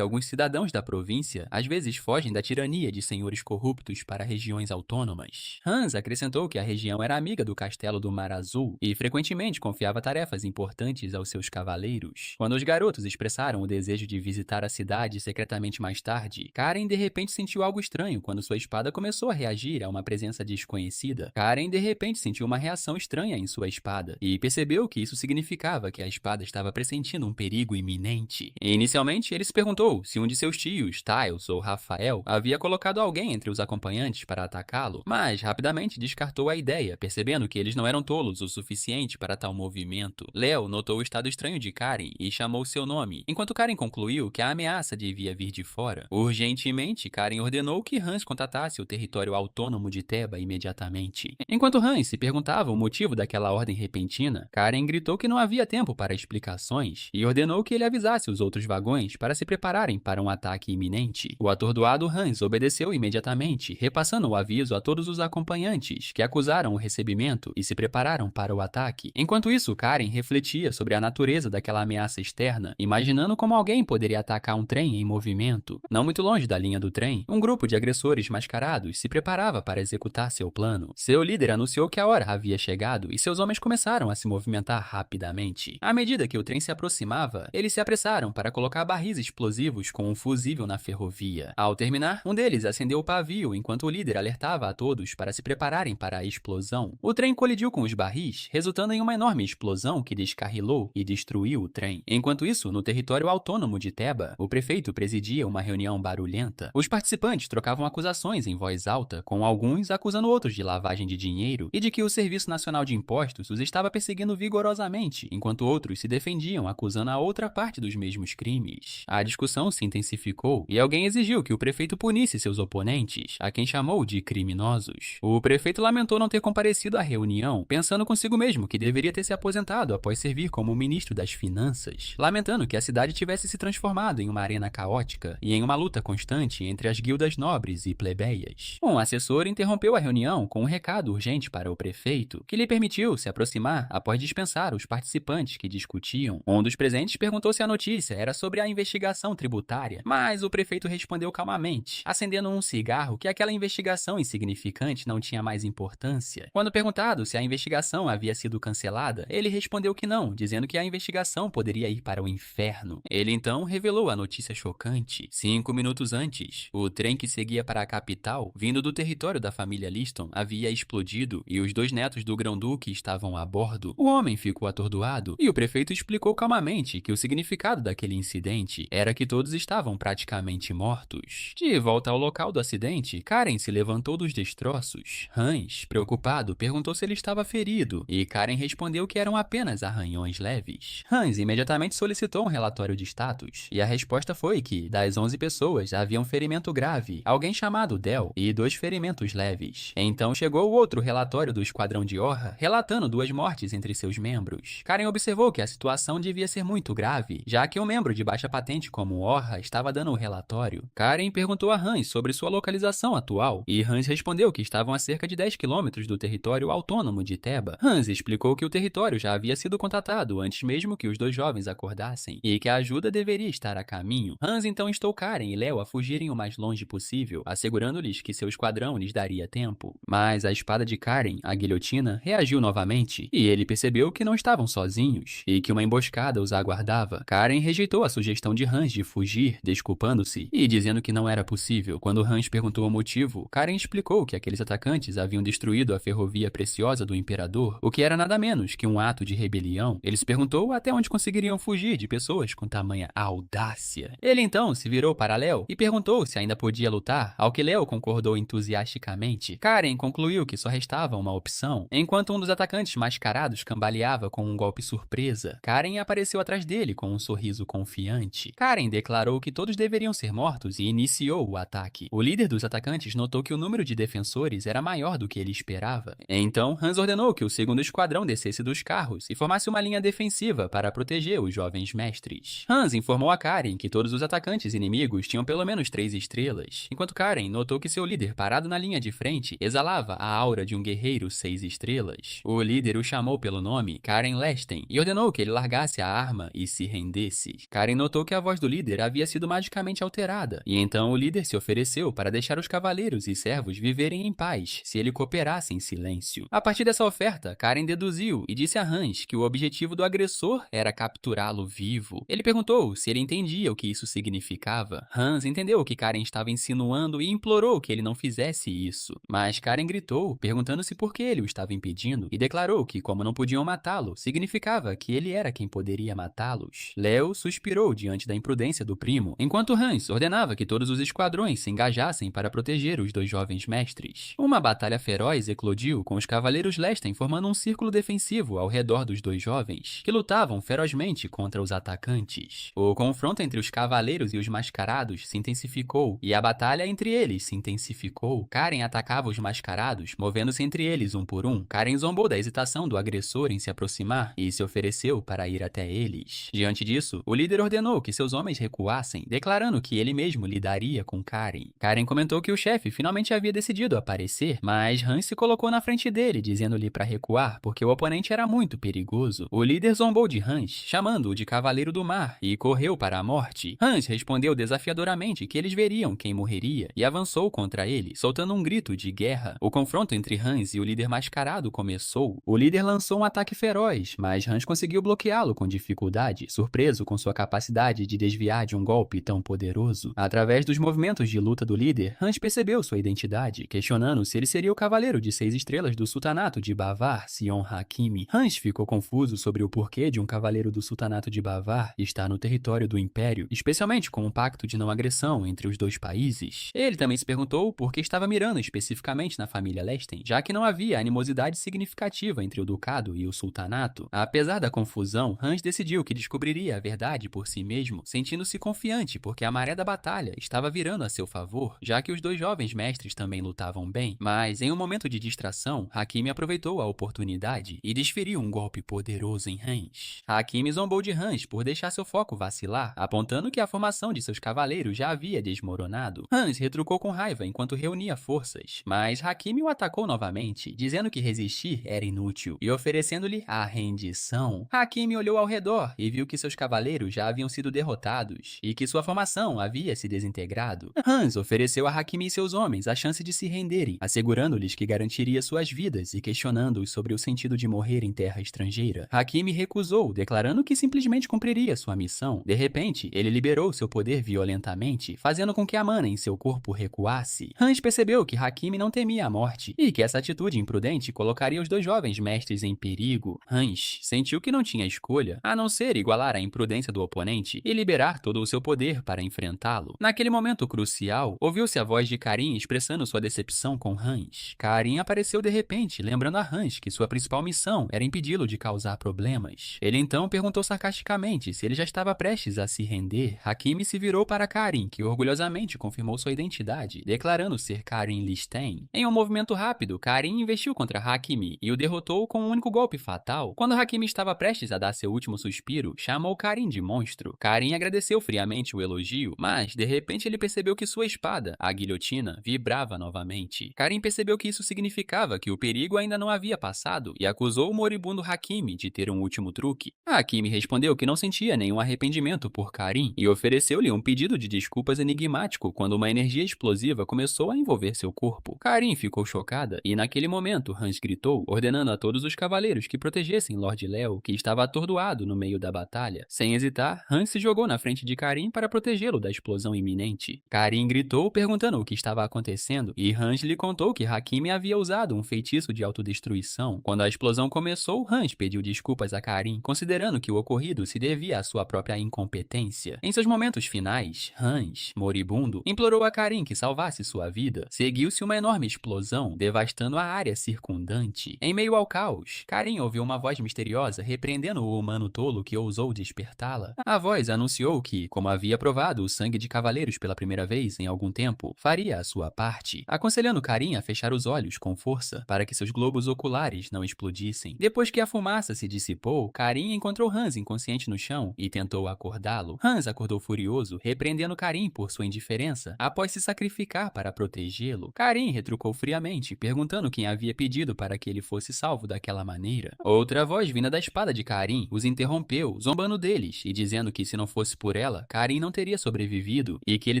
alguns cidadãos da província às vezes fogem da tirania de senhores corruptos para regiões autônomas. Hans acrescentou que a região era amiga do Castelo do Mar Azul e frequentemente confiava tarefas importantes aos seus cavaleiros. Quando os garotos expressaram o desejo de visitar a cidade secretamente mais tarde, Karen de repente sentiu algo estranho quando sua espada começou a reagir a uma presença desconhecida. Karen de repente sentiu uma reação estranha em sua espada e percebeu que isso significava que a espada estava pressentindo um perigo iminente. Inicialmente, ele se perguntou se um de seus tios, Tiles ou Rafael, havia colocado alguém entre os acompanhantes para atacá-lo, mas rapidamente descartou a ideia, percebendo que eles não eram tolos o suficiente para tal movimento. Leo notou o estado estranho de Karen e chamou seu nome, enquanto Karen concluiu que a ameaça devia vir de fora. Urgentemente, Karen ordenou que Hans contatasse o território autônomo de Theba imediatamente. Enquanto Hans se perguntava o motivo daquela ordem repentina, Karen gritou que não havia tempo para explicações e ordenou que ele avisasse os outros vagões para se prepararem para um ataque iminente. O atordoado Hans obedeceu imediatamente, repassando o aviso a todos os acompanhantes, que acusaram o recebimento e se prepararam para o ataque. Enquanto isso, Karen refletia sobre a natureza daquela ameaça externa, imaginando como alguém poderia atacar um trem em movimento. Não muito longe da linha do trem, um grupo de agressores mascarados se preparava para executar seu plano. Seu líder anunciou que a hora havia chegado e seus homens começaram a se movimentar rapidamente. À medida que o trem se aproximava, eles se apressaram para colocar barris explosivos com um fusível na ferrovia. Ao terminar, um deles acendeu o pavio enquanto o líder alertava a todos para se prepararem para a explosão. O trem colidiu com os barris, resultando em uma enorme explosão que descarrilou e destruiu o trem. Enquanto isso, no território autônomo de Theba, o prefeito presidia uma reunião barulhenta. Os participantes trocavam acusações em voz alta, com alguns acusando outros de lavagem de dinheiro e de que o Serviço Nacional de Impostos os estava perseguindo vigorosamente, enquanto outros se defendiam acusando a outra parte dos mesmos crimes. A discussão se intensificou e alguém exigiu que o prefeito punisse seus oponentes, a quem chamou de criminosos. O prefeito lamentou não ter comparecido à reunião, pensando consigo mesmo que deveria ter se aposentado após servir como ministro das Finanças, lamentando que a cidade tivesse se transformado em uma arena caótica e em uma luta constante entre as guildas nobres e plebeias. Um assessor interrompeu a reunião com um recado urgente para o prefeito, que lhe permitiu se aproximar após dispensar os participantes que discutiam. Um dos presentes perguntou se a notícia era sobre a investigação tributária, mas o prefeito respondeu calmamente, acendendo um cigarro, que aquela investigação insignificante não tinha mais importância. Quando perguntado se a investigação havia sido cancelada, ele respondeu que não, dizendo que a investigação poderia ir para o inferno. Ele então revelou a notícia chocante. 5 minutos antes, o trem que seguia para a capital, vindo do território da família Liston, havia explodido e os 2 netos do grão-duque estavam a bordo. O homem ficou atordoado e o prefeito explicou calmamente que o significado daquele incidente era que todos estavam praticamente mortos. De volta ao local do acidente, Karen se levantou dos destroços. Hans, preocupado, perguntou se ele estava ferido e Karen respondeu que eram apenas arranhões leves. Hans imediatamente solicitou um relatório de status e a resposta foi que, das 11 pessoas, havia um ferimento grave, alguém chamado Del, e 2 ferimentos leves. Então chegou o outro relatório do esquadrão de Orra, relatando 2 mortes entre seus membros. Karen observou que a situação devia ser muito grave, já que um membro de baixa patente como Orra estava dando o relatório. Karen perguntou a Hans sobre sua localização atual, e Hans respondeu que estavam a cerca de 10 quilômetros do território autônomo de Theba. Hans explicou que o território já havia sido contatado antes mesmo que os dois jovens acordassem, e que a ajuda deveria estar a caminho. Hans então instou Karen e Léo a fugirem o mais longe possível, assegurando-lhes que seu esquadrão lhes daria tempo. Mas a espada de Karen, a guilhotina, reagiu novamente, e ele percebeu que não estavam sozinhos, e que uma emboscada os aguardava. Karen rejeitou a sugestão de Hans de fugir, desculpando-se, e dizendo que não era possível. Quando Hans perguntou o motivo, Karen explicou que aqueles atacantes haviam destruído a ferrovia preciosa do Imperador, o que era nada menos que um ato de rebelião. Ele se perguntou até onde conseguiriam fugir de pessoas com tamanha audácia. Ele então se virou para Léo e perguntou se ainda podia lutar, ao que Léo concordou entusiasticamente. Karen concluiu que só restava uma opção. Enquanto um dos atacantes mascarados cambaleava com um golpe surpresa, Karen apareceu atrás dele com um sorriso confiante. Karen declarou que todos deveriam ser mortos e iniciou o ataque. O líder dos atacantes notou que o número de defensores era maior do que ele esperava. Então, Hans ordenou que o segundo esquadrão descesse dos carros e formasse uma linha defensiva para proteger os jovens mestres. Hans informou a Karen que todos os atacantes inimigos tinham pelo menos 3 estrelas, enquanto Karen notou que seu líder parado na linha de frente exalava a aura de um guerreiro 6 estrelas. O líder o chamou pelo nome, Karen Lesten, e ordenou que ele largasse a arma e se rendesse. Karen notou que a voz do líder havia sido magicamente alterada, e então o líder se ofereceu para deixar os cavaleiros e servos viverem em paz se ele cooperasse em silêncio. A partir dessa oferta, Karen deduziu e disse a Hans que o objetivo do agressor era capturá-lo vivo. Ele perguntou se ele entendia o que isso significava. Hans entendeu o que Karen estava insinuando e implorou que ele não fizesse isso. Mas Karen gritou, perguntando-se por que ele o estava impedindo, e declarou que, como não podiam matá-lo, significava que ele era quem poderia matá-los. Léo suspirou diante da imprudência do primo, enquanto Hans ordenava que todos os esquadrões se engajassem para proteger os dois jovens mestres. Uma batalha feroz eclodiu, com os cavaleiros Lesten formando um círculo defensivo ao redor dos dois jovens, que lutavam ferozmente contra os atacantes. O confronto entre os cavaleiros e os mascarados se intensificou, e a batalha entre eles se intensificou. Karen atacava os mascarados, movendo-se entre eles um por um. Karen zombou da hesitação do agressor em se aproximar e se ofereceu para ir até eles. Diante disso, o líder ordenou que seus homens recuassem, declarando que ele mesmo lidaria com Karen. Karen comentou que o chefe finalmente havia decidido aparecer, mas Hans se colocou na frente dele, dizendo-lhe para recuar porque o oponente era muito perigoso. O líder zombou de Hans, chamando-o de Cavaleiro do Mar, e correu para a morte. Hans respondeu desafiadoramente que eles veriam quem morreria e avançou contra ele, soltando um grito de guerra. O confronto entre Hans e o líder mascarado começou. O líder lançou um ataque feroz, mas Hans conseguiu bloqueá-lo com dificuldade, surpreso com sua capacidade de desviar de um golpe tão poderoso. Através dos movimentos de luta do líder, Hans percebeu sua identidade, questionando se ele seria o cavaleiro de 6 estrelas do sultanato de Bavar, Sion Hakimi. Hans ficou confuso sobre o porquê de um cavaleiro do sultanato de Bavar estar no território do Império, especialmente com um pacto de não agressão entre os dois países. Ele também se perguntou por que estava mirando especificamente na família Lesten, já que não havia animosidade significativa entre o ducado e o sultanato. Apesar da confusão, Hans decidiu que descobriria a verdade por si mesmo, sentindo-se confiante porque a maré da batalha estava virando a seu favor, já que os dois jovens mestres também lutavam bem. Mas, em um momento de distração, Hakimi aproveitou a oportunidade e desferiu um golpe poderoso em Hans. Hakimi zombou de Hans por deixar seu foco vacilar, apontando que a formação de seus cavaleiros já havia desmoronado. Hans retrucou com raiva enquanto reunia forças, mas Hakimi o atacou novamente, dizendo que resistir era inútil e oferecendo-lhe a rendição. Hakimi olhou ao redor e viu que seus cavaleiros já haviam sido derrotados e que sua formação havia se desintegrado. Hans ofereceu a Hakimi e seus homens a chance de se renderem, assegurando-lhes que garantiria suas vidas e questionando-os sobre o sentido de morrer em terra estrangeira. Hakimi recusou, declarando que simplesmente cumpriria sua missão. De repente, ele liberou seu poder violentamente, fazendo com que a mana em seu corpo recuasse. Hans percebeu que Hakimi não temia a morte e que essa atitude imprudente colocaria os dois jovens mestres em perigo. Hans sentiu que não tinha escolha, a não ser igualar a imprudência do oponente e liberar todo o seu poder para enfrentá-lo. Naquele momento crucial, ouviu-se a voz de Karin expressando sua decepção com Hans. Karin apareceu de repente, lembrando a Hans que sua principal missão era impedi-lo de causar problemas. Ele então perguntou sarcasticamente se ele já estava prestes a se render. Hakimi se virou para Karin, que orgulhosamente confirmou sua identidade, declarando ser Karen Lesten. Em um movimento rápido, Karin investiu contra Hakimi e o derrotou com um único golpe fatal. Quando Hakimi estava prestes a dar seu último suspiro, chamou Karin de monstro. Karin agradeceu friamente o elogio, mas de repente ele percebeu que sua espada, a guilhotina, vibrava novamente. Karin percebeu que isso significava que o perigo ainda não havia passado e acusou o moribundo Hakimi Hakimi de ter um último truque. Hakimi respondeu que não sentia nenhum arrependimento por Karin e ofereceu-lhe um pedido de desculpas enigmático quando uma energia explosiva começou a envolver seu corpo. Karin ficou chocada e naquele momento Hans gritou, ordenando a todos os cavaleiros que protegessem Lord Leo, que estava atordoado no meio da batalha. Sem hesitar, Hans se jogou na frente de Karin para protegê-lo da explosão iminente. Karin gritou perguntando o que estava acontecendo e Hans lhe contou que Hakimi havia usado um feitiço de autodestruição. Quando a explosão começou, Hans pediu desculpas a Karin, considerando que o ocorrido se devia à sua própria incompetência. Em seus momentos finais, Hans, moribundo, implorou a Karin que salvasse sua vida. Seguiu-se uma enorme explosão, devastando a área circundante. Em meio ao caos, Karin ouviu uma voz misteriosa repreendendo o humano tolo que ousou despertá-la. A voz anunciou que, como havia provado o sangue de cavaleiros pela primeira vez em algum tempo, faria a sua parte, aconselhando Karin a fechar os olhos com força para que seus globos oculares não explodissem. Depois que a fumaça se dissipou, Karin encontrou Hans inconsciente no chão e tentou acordá-lo. Hans acordou furioso, repreendendo Karin por sua indiferença após se sacrificar para protegê-lo. Karin retrucou friamente, perguntando quem havia pedido para que ele fosse salvo daquela maneira. Outra voz vinda da espada de Karin os interrompeu, zombando deles e dizendo que se não fosse por ela, Karin não teria sobrevivido e que ele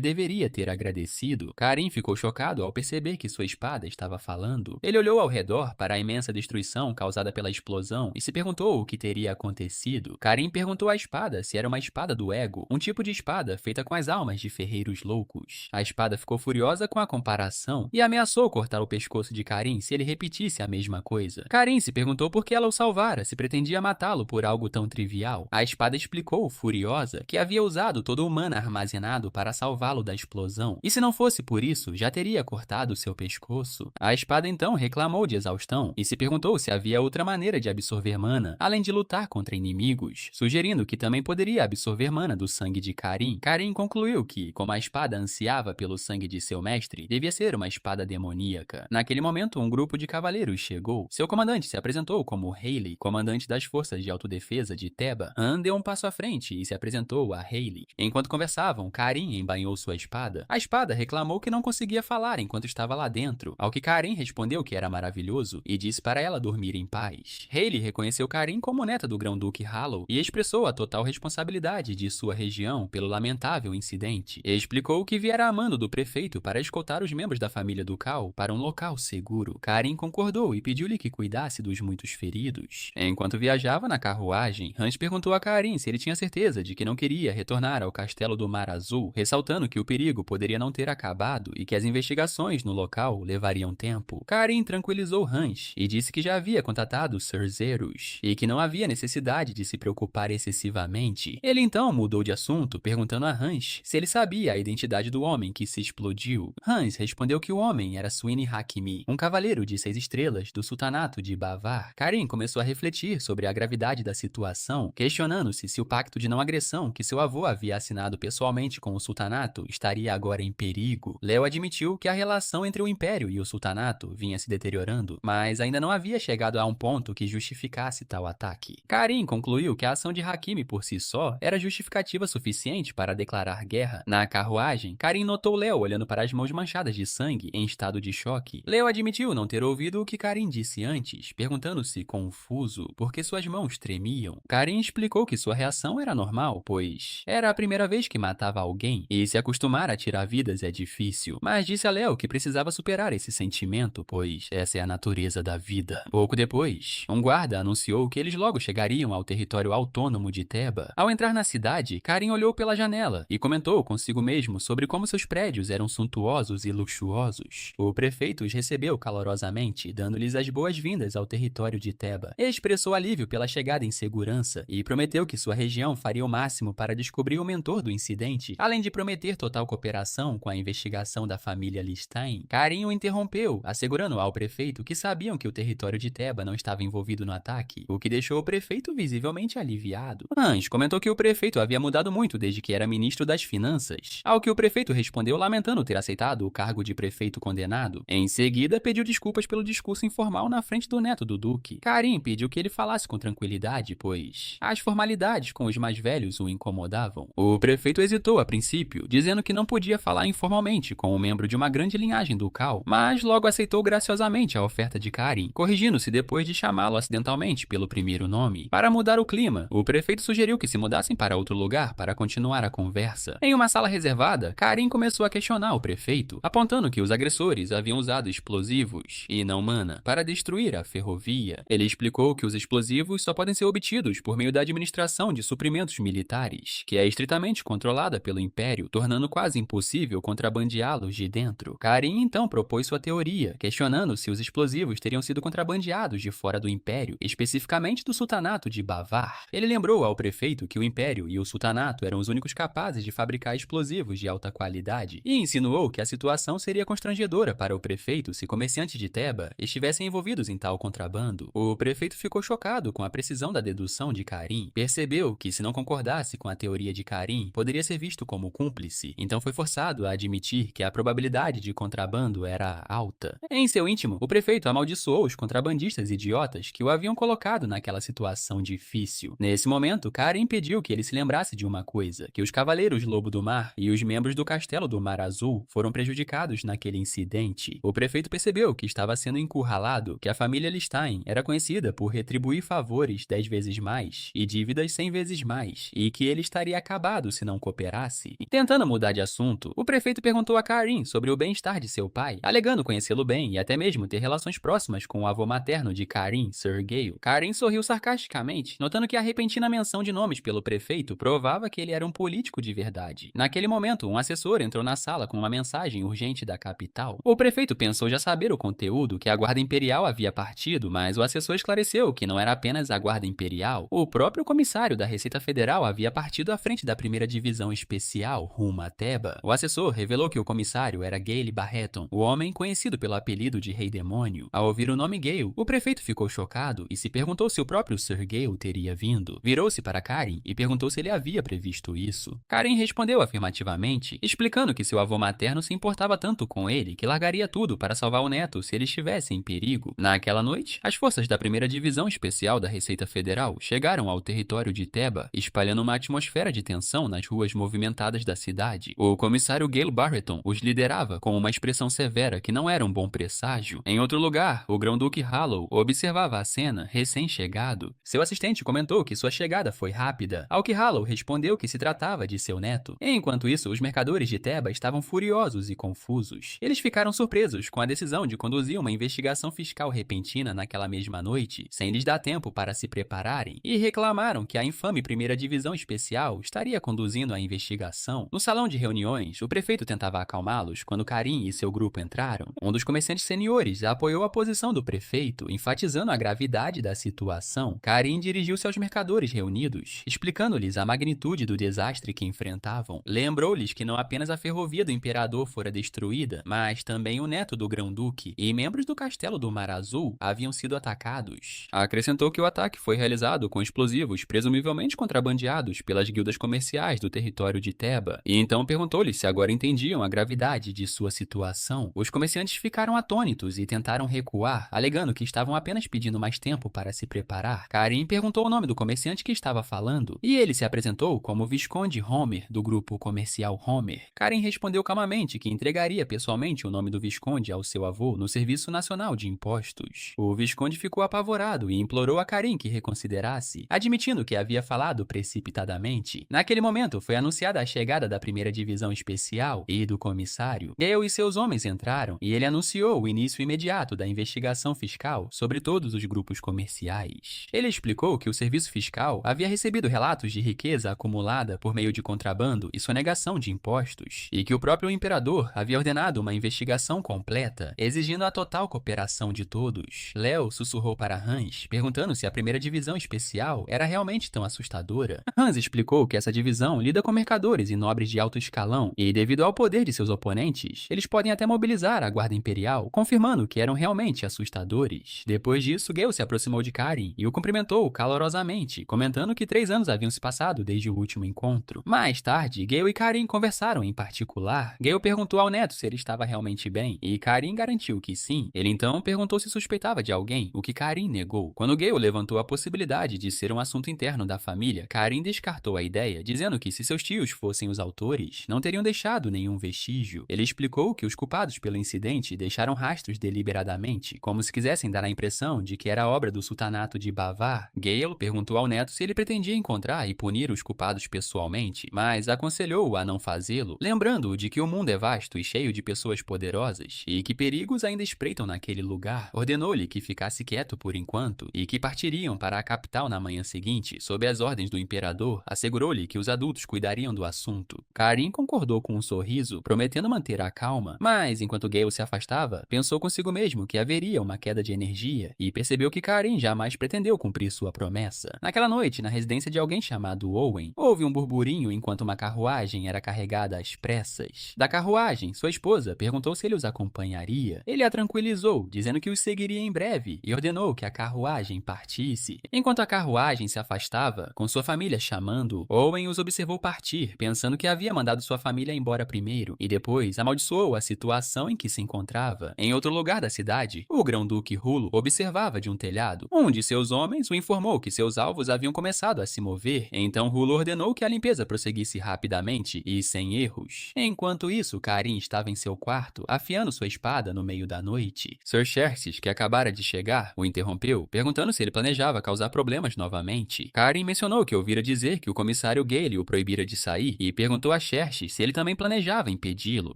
deveria ter agradecido. Karin ficou chocado ao perceber que sua espada estava falando. Ele olhou ao redor para a imensa destruição causada pela explosão e se perguntou o que teria acontecido. Karin perguntou à espada se era uma espada do ego, um tipo de espada feita com as almas de ferreiros loucos. A espada ficou furiosa com a comparação e ameaçou cortar o pescoço de Karin se ele repetisse a mesma coisa. Karin se perguntou por que ela o salvara, se pretendia matá-lo por algo tão trivial. A espada explicou, furiosa, que havia usado todo o mana armazenado para salvá-lo da explosão, e se não fosse por isso, já teria cortado seu pescoço. A espada então reclamou de exaustão e se perguntou se havia outra maneira de absorver mana, além de lutar contra inimigos, sugerindo que também poderia absorver mana do sangue de Karin. Karin concluiu que, como a espada ansiava pelo sangue de seu mestre, devia ser uma espada demoníaca. Naquele momento, um grupo de cavaleiros chegou. Seu comandante se apresentou como Hayley, comandante das forças de autodefesa de Theba. Han deu um passo à frente e se apresentou a Hayley. Enquanto conversavam, Karin embainhou sua espada. A espada reclamou que não conseguia falar enquanto estava lá dentro, ao que Karin respondeu que era maravilhoso e disse para ela dormir em paz. Hayley reconheceu Karin como neta do grão-duque Hallow e expressou a total responsabilidade de sua região pelo lamentável incidente. E explicou que viera a mando do prefeito para escoltar os membros da família ducal para um local seguro. Karin concordou e pediu-lhe que cuidasse dos muitos feridos. Enquanto viajava na carruagem, Hans perguntou a Karin se ele tinha certeza de que não queria retornar ao castelo do Mar Azul, ressaltando que o perigo poderia não ter acabado e que as investigações no local levariam tempo. Karin tranquilizou Hans e disse que já havia contatado Sir Zerus e que não havia necessidade de se preocupar excessivamente. Ele então mudou de assunto, perguntando a Hans se ele sabia a identidade do homem que se explodiu. Hans respondeu que o homem era Sweeney Hakimi, um cavaleiro de 6 estrelas do sultanato de Bavar. Karin começou a refletir sobre a gravidade da situação, questionando-se se o pacto de não agressão que seu avô havia assinado pessoalmente com o sultanato estaria agora em perigo. Leo admitiu que a relação entre o império e o sultanato vinha se deteriorando, mas ainda não havia chegado a um ponto que justificasse tal ataque. Karin concluiu que a ação de Hakimi por si só era justificativa suficiente para declarar guerra. Na carruagem, Karin notou Leo olhando para as mãos manchadas de sangue em estado de choque. Leo admitiu não ter ouvido o que Karin disse antes, perguntando-se confuso por que suas mãos tremiam. Karin explicou que sua reação era normal, pois era a primeira vez que matava alguém e se acostumar a tirar vidas é difícil, mas disse a Leo que precisava superar esse sentimento, pois essa é a natureza da vida. Pouco depois, um guarda anunciou que eles logo chegariam ao território autônomo de Theba. Ao entrar na cidade, Karin olhou pela janela e comentou consigo mesmo sobre como seus prédios eram suntuosos e luxuosos. O prefeito os recebeu calorosamente, dando-lhes as boas-vindas ao território de Theba. Expressou alívio pela chegada em segurança e prometeu que sua região faria o máximo para descobrir o mentor do incidente, além de prometer total cooperação com a investigação da família Listein. Karin o interrompeu, assegurando ao prefeito que sabiam que o território de Theba não estava envolvido no ataque, o que deixou o prefeito visivelmente aliviado. Hans comentou que o prefeito havia mudado muito desde que era ministro das Finanças, ao que o prefeito respondeu lamentando ter aceitado o cargo de prefeito condenado. Em seguida, pediu desculpas pelo discurso informal na frente do neto do duque. Karin pediu que ele falasse com tranquilidade, pois as formalidades com os mais velhos o incomodavam. O prefeito hesitou a princípio, dizendo que não podia falar informalmente com um membro de uma grande linhagem ducal, mas logo aceitou graciosamente a oferta de Karin, corrigindo-se depois de chamá-lo acidentalmente somente pelo primeiro nome. Para mudar o clima, o prefeito sugeriu que se mudassem para outro lugar para continuar a conversa. Em uma sala reservada, Karin começou a questionar o prefeito, apontando que os agressores haviam usado explosivos, e não mana, para destruir a ferrovia. Ele explicou que os explosivos só podem ser obtidos por meio da administração de suprimentos militares, que é estritamente controlada pelo Império, tornando quase impossível contrabandeá-los de dentro. Karin então propôs sua teoria, questionando se os explosivos teriam sido contrabandeados de fora do Império, especificamente do Sultanato de Bavar. Ele lembrou ao prefeito que o Império e o Sultanato eram os únicos capazes de fabricar explosivos de alta qualidade, e insinuou que a situação seria constrangedora para o prefeito se comerciantes de Teba estivessem envolvidos em tal contrabando. O prefeito ficou chocado com a precisão da dedução de Karin, percebeu que se não concordasse com a teoria de Karin, poderia ser visto como cúmplice, então foi forçado a admitir que a probabilidade de contrabando era alta. Em seu íntimo, o prefeito amaldiçoou os contrabandistas idiotas que o haviam colocado naquela situação difícil. Nesse momento, Karin pediu que ele se lembrasse de uma coisa, que os Cavaleiros Lobo do Mar e os membros do Castelo do Mar Azul foram prejudicados naquele incidente. O prefeito percebeu que estava sendo encurralado, que a família Listein era conhecida por retribuir favores 10 vezes mais e dívidas 100 vezes mais, e que ele estaria acabado se não cooperasse. Tentando mudar de assunto, o prefeito perguntou a Karin sobre o bem-estar de seu pai, alegando conhecê-lo bem e até mesmo ter relações próximas com o avô materno de Karin, Sir Gale. Karin sorriu sarcasticamente, notando que a repentina menção de nomes pelo prefeito provava que ele era um político de verdade. Naquele momento, um assessor entrou na sala com uma mensagem urgente da capital. O prefeito pensou já saber o conteúdo, que a Guarda Imperial havia partido, mas o assessor esclareceu que não era apenas a Guarda Imperial. O próprio comissário da Receita Federal havia partido à frente da primeira divisão especial, rumo a Teba. O assessor revelou que o comissário era Gale Barretton, o homem conhecido pelo apelido de Rei Demônio. Ao ouvir o nome Gale, o prefeito ficou chocado e se perguntou se o próprio Sir Gale teria vindo. Virou-se para Karin e perguntou se ele havia previsto isso. Karin respondeu afirmativamente, explicando que seu avô materno se importava tanto com ele que largaria tudo para salvar o neto se ele estivesse em perigo. Naquela noite, as forças da primeira divisão especial da Receita Federal chegaram ao território de Teba, espalhando uma atmosfera de tensão nas ruas movimentadas da cidade. O comissário Gale Barretton os liderava com uma expressão severa que não era um bom presságio. Em outro lugar, o grão-duque Hallow observava a cena, recém-chegado. Seu assistente comentou que sua chegada foi rápida, ao que Hallow respondeu que se tratava de seu neto. Enquanto isso, os mercadores de Teba estavam furiosos e confusos. Eles ficaram surpresos com a decisão de conduzir uma investigação fiscal repentina naquela mesma noite, sem lhes dar tempo para se prepararem, e reclamaram que a infame primeira divisão especial estaria conduzindo a investigação. No salão de reuniões, o prefeito tentava acalmá-los quando Karin e seu grupo entraram. Um dos comerciantes seniores apoiou a posição do prefeito, enfatizando a gravidade da situação. Karin dirigiu-se aos mercadores reunidos, explicando-lhes a magnitude do desastre que enfrentavam. Lembrou-lhes que não apenas a ferrovia do imperador fora destruída, mas também o neto do grão-duque e membros do Castelo do Mar Azul haviam sido atacados. Acrescentou que o ataque foi realizado com explosivos presumivelmente contrabandeados pelas guildas comerciais do território de Teba, e então perguntou-lhes se agora entendiam a gravidade de sua situação. Os comerciantes ficaram atônitos e tentaram recuar, alegando que estavam apenas pedindo mais tempo para se preparar. Karin perguntou o nome do comerciante que estava falando, e ele se apresentou como Visconde Homer, do grupo comercial Homer. Karin respondeu calmamente que entregaria pessoalmente o nome do Visconde ao seu avô no Serviço Nacional de Impostos. O Visconde ficou apavorado e implorou a Karin que reconsiderasse, admitindo que havia falado precipitadamente. Naquele momento, foi anunciada a chegada da primeira divisão especial e do comissário. Gale e seus homens entraram, e ele anunciou o início imediato da investigação fiscal sobre todos os grupos comerciais. Ele explicou que o serviço fiscal havia recebido relatos de riqueza acumulada por meio de contrabando e sonegação de impostos, e que o próprio imperador havia ordenado uma investigação completa, exigindo a total cooperação de todos. Léo sussurrou para Hans, perguntando se a primeira divisão especial era realmente tão assustadora. Hans explicou que essa divisão lida com mercadores e nobres de alto escalão, e devido ao poder de seus oponentes, eles podem até mobilizar a Guarda Imperial, confirmando que eram realmente assustadores. Depois disso, Gale se aproximou de Karin e o cumprimentou calorosamente, comentando que 3 anos haviam se passado desde o último encontro. Mais tarde, Gale e Karin conversaram em particular. Gale perguntou ao neto se ele estava realmente bem, e Karin garantiu que sim. Ele então perguntou se suspeitava de alguém, o que Karin negou. Quando Gale levantou a possibilidade de ser um assunto interno da família, Karin descartou a ideia, dizendo que se seus tios fossem os autores, não teriam deixado nenhum vestígio. Ele explicou que os culpados pelo incidente deixaram rastros deliberadamente, como se quisessem dar a impressão de que era obra do sultanato de Bavar, Gale perguntou ao neto se ele pretendia encontrar e punir os culpados pessoalmente, mas aconselhou-o a não fazê-lo, lembrando-o de que o mundo é vasto e cheio de pessoas poderosas e que perigos ainda espreitam naquele lugar. Ordenou-lhe que ficasse quieto por enquanto e que partiriam para a capital na manhã seguinte, sob as ordens do imperador. Assegurou-lhe que os adultos cuidariam do assunto. Karin concordou com um sorriso, prometendo manter a calma, mas enquanto Gale se afastava, pensou consigo mesmo que haveria uma queda de energia e percebeu que Karin jamais pretendeu cumprir sua promessa. Naquela noite, na residência de alguém chamado Owen, houve um burburinho enquanto uma carruagem era carregada às pressas. Da carruagem, sua esposa perguntou se ele os acompanharia. Ele a tranquilizou, dizendo que os seguiria em breve, e ordenou que a carruagem partisse. Enquanto a carruagem se afastava, com sua família chamando, Owen os observou partir, pensando que havia mandado sua família embora primeiro, e depois amaldiçoou a situação em que se encontrava. Em outro lugar da cidade, o grão-duque Hulo observava de um telhado. Um de seus homens o informou que seus alvos haviam começado a se mover, então Hulo ordenou que a limpeza prosseguisse rapidamente e sem erros. Enquanto isso, Karin estava em seu quarto, afiando sua espada no meio da noite. Sir Xerxes, que acabara de chegar, o interrompeu, perguntando se ele planejava causar problemas novamente. Karin mencionou que ouvira dizer que o comissário Gale o proibira de sair e perguntou a Xerxes se ele também planejava impedi-lo.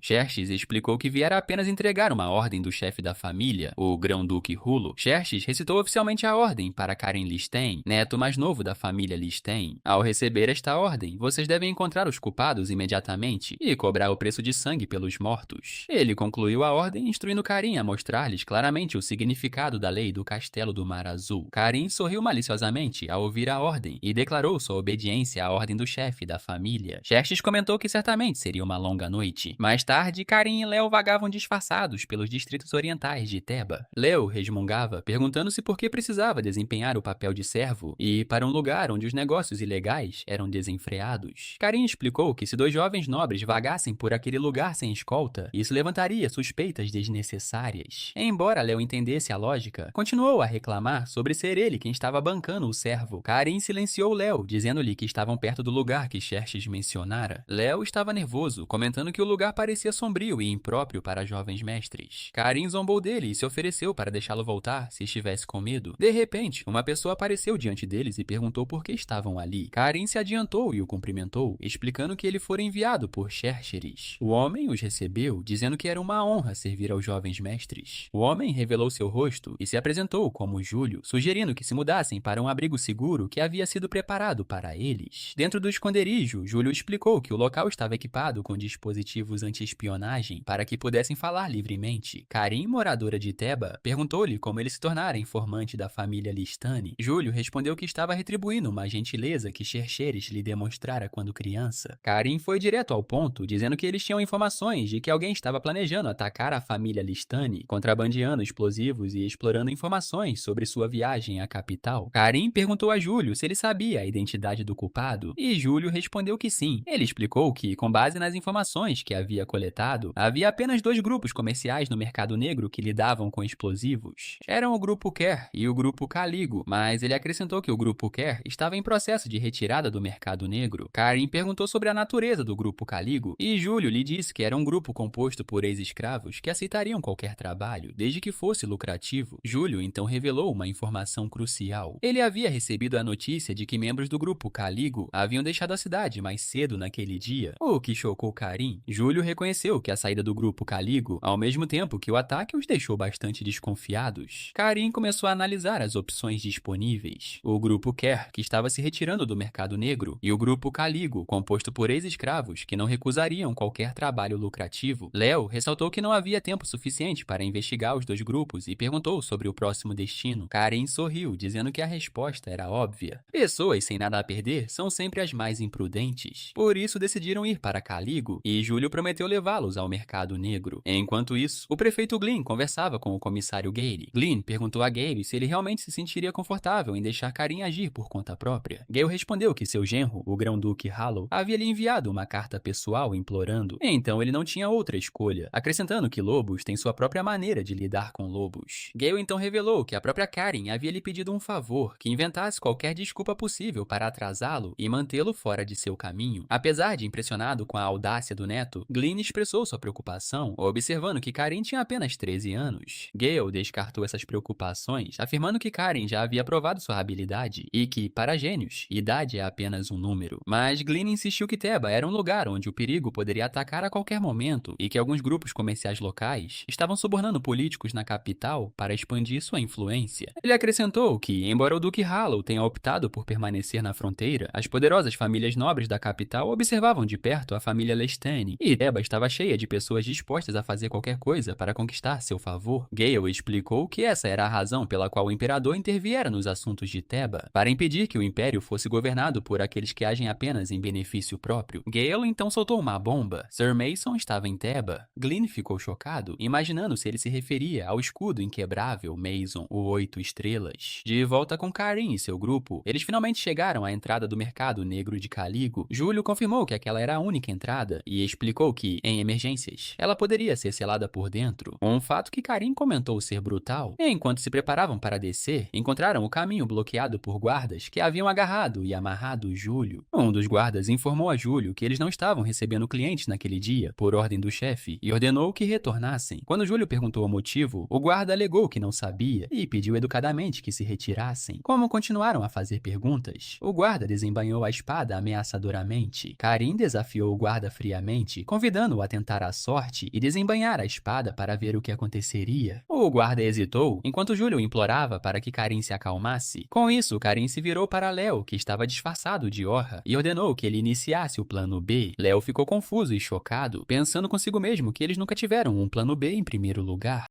Xerxes explicou que viera apenas entregar uma ordem do chefe da família, o grão-duque Hulo. Xerxes recitou oficialmente a ordem para Karin Lystain, neto mais novo da família Lystain. Ao receber esta ordem, vocês devem encontrar os culpados imediatamente e cobrar o preço de sangue pelos mortos. Ele concluiu a ordem, instruindo Karin a mostrar-lhes claramente o significado da lei do Castelo do Mar Azul. Karin sorriu maliciosamente ao ouvir a ordem e declarou sua obediência à ordem do chefe da família. Xerxes comentou que certamente seria uma longa noite. Mais tarde, Karin e Leo vagavam disfarçados pelos distritos orientais de Teba. Leo resmungava, perguntando-se por que precisava desempenhar o papel de servo e ir para um lugar onde os negócios ilegais eram desenfreados. Karin explicou que se dois jovens nobres vagassem por aquele lugar sem escolta, isso levantaria suspeitas desnecessárias. Embora Leo entendesse a lógica, continuou a reclamar sobre ser ele quem estava bancando o servo. Karin silenciou Leo, dizendo-lhe que estavam perto do lugar que Xerxes mencionara. Leo estava nervoso, comentando que o lugar parecia sombrio e impróprio para jovens mestres. Karin zombou dele e se ofereceu para deixá-lo voltar se estivesse com medo. De repente, uma pessoa apareceu diante deles e perguntou por que estavam ali. Karin se adiantou e o cumprimentou, explicando que ele fora enviado por Xerxes. O homem os recebeu, dizendo que era uma honra servir aos jovens mestres. O homem revelou seu rosto e se apresentou como Júlio, sugerindo que se mudassem para um abrigo seguro que havia sido preparado para eles. Dentro do esconderijo, Júlio explicou que o local estava equipado com dispositivos anti-espionagem para que pudessem falar livremente. Karin, moradora de Teba, perguntou-lhe como ele se tornara informante da família Lystane. Júlio respondeu que estava retribuindo uma gentileza que Xerxes lhe demonstrara quando criança. Karin foi direto ao ponto, dizendo que eles tinham informações de que alguém estava planejando atacar a família Lystane, contrabandeando explosivos e explorando informações sobre sua viagem à capital. Karin perguntou a Júlio se ele sabia a identidade do culpado, e Júlio respondeu que sim. Ele explicou que, com base nas informações que havia coletado, havia apenas dois grupos comerciais no mercado negro que lidavam com explosivos. Eram o Grupo Kerr e o Grupo Caligo, mas ele acrescentou que o Grupo Kerr estava em processo de retirada do mercado negro. Karin perguntou sobre a natureza do Grupo Caligo, e Júlio lhe disse que era um grupo composto por ex-escravos que aceitariam qualquer trabalho, desde que fosse lucrativo. Júlio então revelou uma informação crucial. Ele havia recebido a notícia de que membros do Grupo Caligo haviam deixado a cidade mais cedo naquele dia, o que chocou Karin. Júlio reconheceu que a saída do Grupo Caligo, ao mesmo tempo que o ataque os deixou bastante desconfiados. Karin começou a analisar as opções disponíveis. O Grupo Kerr, que estava se retirando do mercado negro, e o Grupo Caligo, composto por ex-escravos que não recusariam qualquer trabalho lucrativo. Leo ressaltou que não havia tempo suficiente para investigar os dois grupos e perguntou sobre o próximo destino. Karin sorriu, dizendo que a resposta era óbvia. Pessoas sem nada a perder são sempre as mais imprudentes. Por isso decidiram ir para Caligo, e Júlio prometeu levá-los ao mercado negro. Enquanto isso, o prefeito Glynn conversava com o comissário Gale. Glynn perguntou a Gale se ele realmente se sentiria confortável em deixar Karin agir por conta própria. Gale respondeu que seu genro, o grão-duque Hallow, havia lhe enviado uma carta pessoal implorando. Então ele não tinha outra escolha, acrescentando que lobos têm sua própria maneira de lidar com lobos. Gale então revelou que a própria Karin havia lhe pedido um favor, que inventasse qualquer desculpa possível para atrasá-lo e mantê-lo fora de seu caminho. Apesar de impressionado com a audácia do neto, Glynn expressou sua preocupação, observando que Karin tinha apenas 13 anos. Gale descartou essas preocupações, afirmando afirmando que Karen já havia provado sua habilidade e que, para gênios, idade é apenas um número. Mas Glenn insistiu que Teba era um lugar onde o perigo poderia atacar a qualquer momento e que alguns grupos comerciais locais estavam subornando políticos na capital para expandir sua influência. Ele acrescentou que, embora o Duque Hallow tenha optado por permanecer na fronteira, as poderosas famílias nobres da capital observavam de perto a família Lestane, e Teba estava cheia de pessoas dispostas a fazer qualquer coisa para conquistar seu favor. Gale explicou que essa era a razão pela qual o imperador interviera nos assuntos de Teba, para impedir que o império fosse governado por aqueles que agem apenas em benefício próprio. Gale então soltou uma bomba. Sir Mason estava em Teba. Glynn ficou chocado, imaginando se ele se referia ao escudo inquebrável Mason, o 8 estrelas. De volta com Karen e seu grupo, eles finalmente chegaram à entrada do mercado negro de Caligo. Júlio confirmou que aquela era a única entrada e explicou que, em emergências, ela poderia ser selada por dentro, um fato que Karen comentou ser brutal. Enquanto se preparavam para descer, encontraram o caminho bloqueado por guardas que haviam agarrado e amarrado Júlio. Um dos guardas informou a Júlio que eles não estavam recebendo clientes naquele dia, por ordem do chefe, e ordenou que retornassem. Quando Júlio perguntou o motivo, o guarda alegou que não sabia e pediu educadamente que se retirassem. Como continuaram a fazer perguntas, o guarda desembainhou a espada ameaçadoramente. Karen desafiou o guarda friamente, convidando-o a tentar a sorte e desembainhar a espada para ver o que aconteceria. O guarda hesitou, enquanto Júlio implorava para que Karen se acalmasse. Com isso, Karen se virou para Léo, que estava disfarçado de Orra, e ordenou que ele iniciasse o plano B. Léo ficou confuso e chocado, pensando consigo mesmo que eles nunca tiveram um plano B em primeiro lugar.